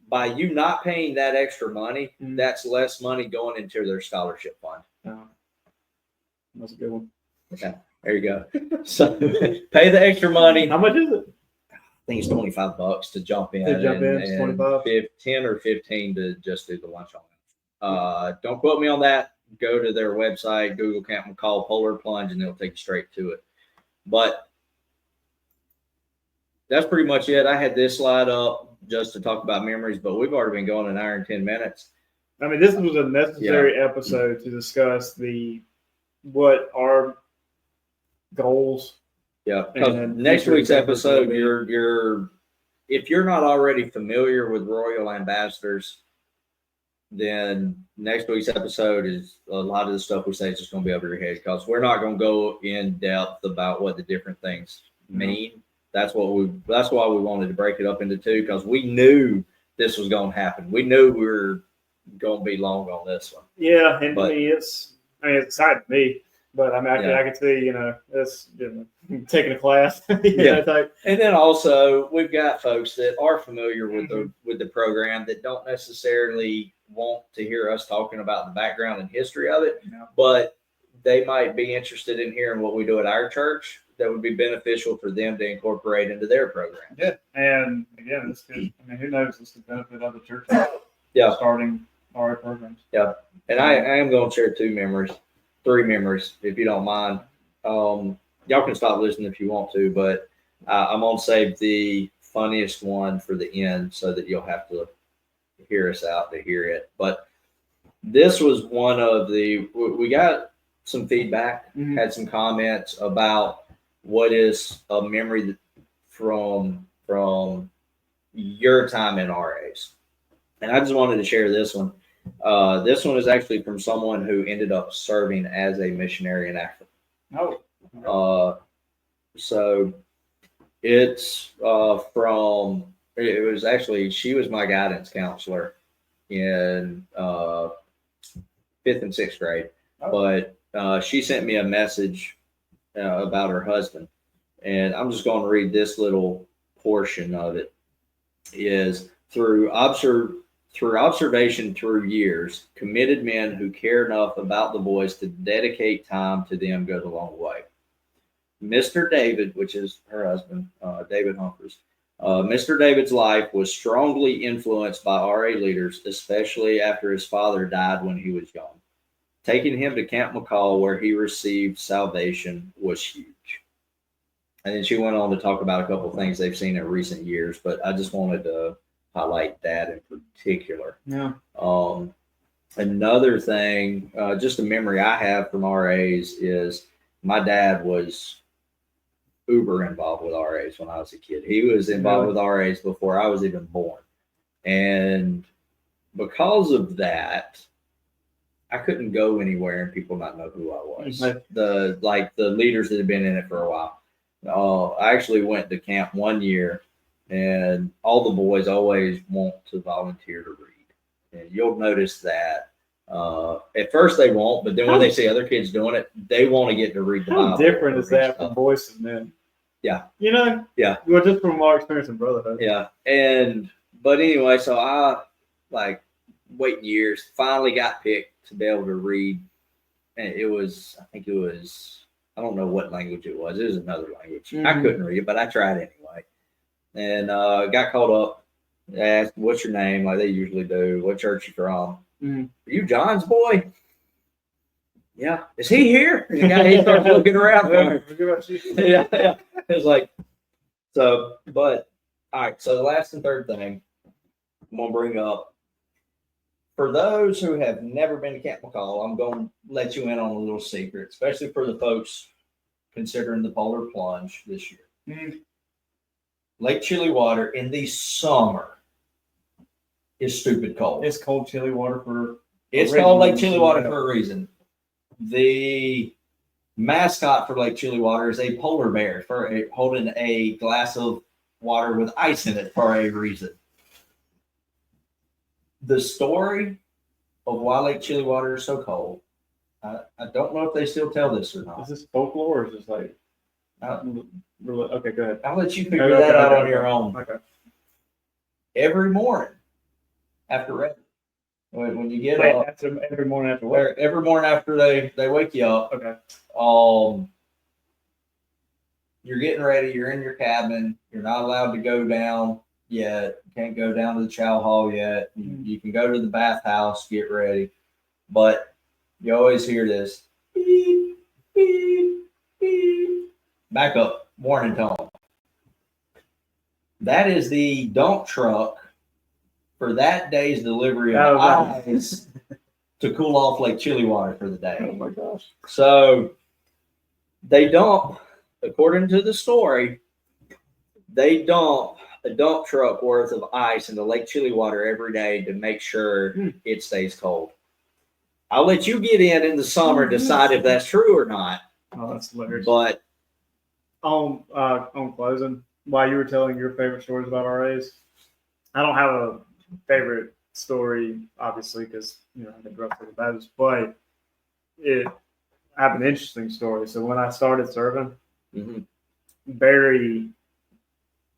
by you not paying that extra money, that's less money going into their scholarship fund. That's a good one. Okay, there you go. So pay the extra money. How much is it? I think it's $25 to jump in. It's 25. 10 or 15 to just do the lunch on it. Don't quote me on that. Go to their website, Google Camp McCall Polar Plunge, and they'll take you straight to it. But that's pretty much it. I had this slide up just to talk about memories, but we've already been going an hour and 10 minutes. I mean, this was a necessary episode to discuss what our goals. Yeah, because next week's episode, if you're not already familiar with Royal Ambassadors, then next week's episode is a lot of the stuff we say is just going to be over your head because we're not going to go in depth about what the different things mean. That's why we wanted to break it up into 2 because we knew this was going to happen. We knew we were going to be long on this one. Yeah, and it's exciting to me. But I mean, I could see, this taking a class. Yeah. Type. And then also we've got folks that are familiar with the program that don't necessarily want to hear us talking about the background and history of it, but they might be interested in hearing what we do at our church that would be beneficial for them to incorporate into their program. Yeah. And again, this could, who knows, this could benefit other churches starting RA programs. Yeah. And I am going to share three memories, if you don't mind. Y'all can stop listening if you want to, but I'm going to save the funniest one for the end so that you'll have to hear us out to hear it. But this was one of we got some feedback, had some comments about what is a memory from your time in RAs. And I just wanted to share this one. This one is actually from someone who ended up serving as a missionary in Africa. So it's she was my guidance counselor in 5th and 6th grade. But she sent me a message about her husband. And I'm just going to read this little portion of it. Is through observation through years, committed men who care enough about the boys to dedicate time to them goes a long way. Mr. David, which is her husband, David Humphreys, Mr. David's life was strongly influenced by RA leaders, especially after his father died when he was young. Taking him to Camp McCall, where he received salvation, was huge. And then she went on to talk about a couple of things they've seen in recent years, but I just wanted to highlight that in particular. Yeah. Another thing, just a memory I have from RAs is my dad was uber involved with RAs when I was a kid. He was involved with RAs before I was even born. And because of that, I couldn't go anywhere and people not know who I was. The leaders that had been in it for a while. I actually went to camp one year, and all the boys always want to volunteer to read. And you'll notice that at first they won't, but then when they see other kids doing it, they want to get to read the Bible. How different is that from boys and men? Yeah. Yeah. Well, just from our experience in brotherhood. Yeah. But anyway, so I waiting years, finally got picked to be able to read. And I don't know what language it was. It was another language. I couldn't read it, but I tried anyway. And got called up, asked, "What's your name?" Like they usually do. "What church you from?" "Are you John's boy?" "Yeah." "Is he here?" And the guy starts looking around for him. Yeah. It's like, but all right. So the last and third thing I'm gonna bring up, for those who have never been to Camp McCall, I'm going to let you in on a little secret, especially for the folks considering the polar plunge this year. Lake Chilly Water in the summer is stupid cold. It's cold, chilly water It's called Lake Chilly Water for a reason. The mascot for Lake Chilly Water is a polar bear holding a glass of water with ice in it for a reason. The story of why Lake Chilly Water is so cold, I don't know if they still tell this or not. Is this folklore or is this like... okay, go ahead. I'll let you figure that out on your own. Okay. Every morning after breakfast, when you get up, every morning after what? Every morning after they wake you up. Okay. You're getting ready. You're in your cabin. You're not allowed to go down yet. Can't go down to the chow hall yet. You can go to the bathhouse, get ready, but you always hear this beep, beep, beep. Back up, warning tone. That is the dump truck for that day's delivery of ice to cool off Lake Chilly Water for the day. Oh my gosh. So they dump, according to the story, they dump a dump truck worth of ice into Lake Chilly Water every day to make sure it stays cold. I'll let you get in the summer and decide if that's true or not. Oh, that's hilarious. But on closing, while you were telling your favorite stories about RAs, I don't have a favorite story, obviously, because I grew up with those. But have an interesting story. So when I started serving, Mm-hmm. Barry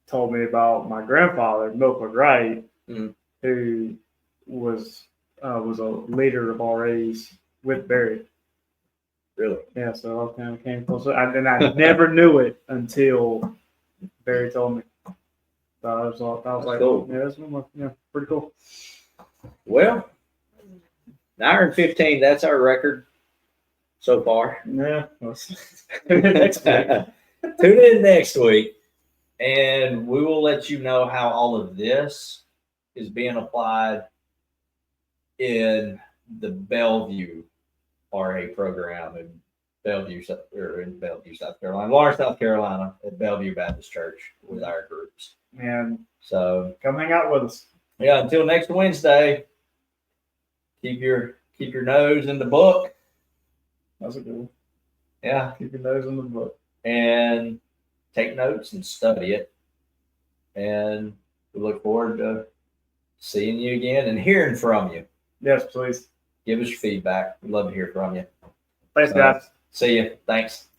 told me about my grandfather, Milford Wright, Mm-hmm. who was a leader of RAs with Barry. Really? Yeah, so I kind of came close. And I never knew it until Barry told me. So I was That's like, cool. yeah, that's pretty cool. Well, 9:15. That's our record so far. Yeah. Next week. Tune in next week, and we will let you know how all of this is being applied in the Bellevue RA program in Bellevue, South Carolina, Lawrence, South Carolina, at Bellevue Baptist Church with our groups. And So come hang out with us. yeah, until next Wednesday, keep your nose in the book. That's a good one. Yeah, Keep your nose in the book. and take notes and study it. And we look forward to seeing you again and hearing from you. Yes, please. Give us your feedback. We'd love to hear from you. Thanks, guys. See you. Thanks.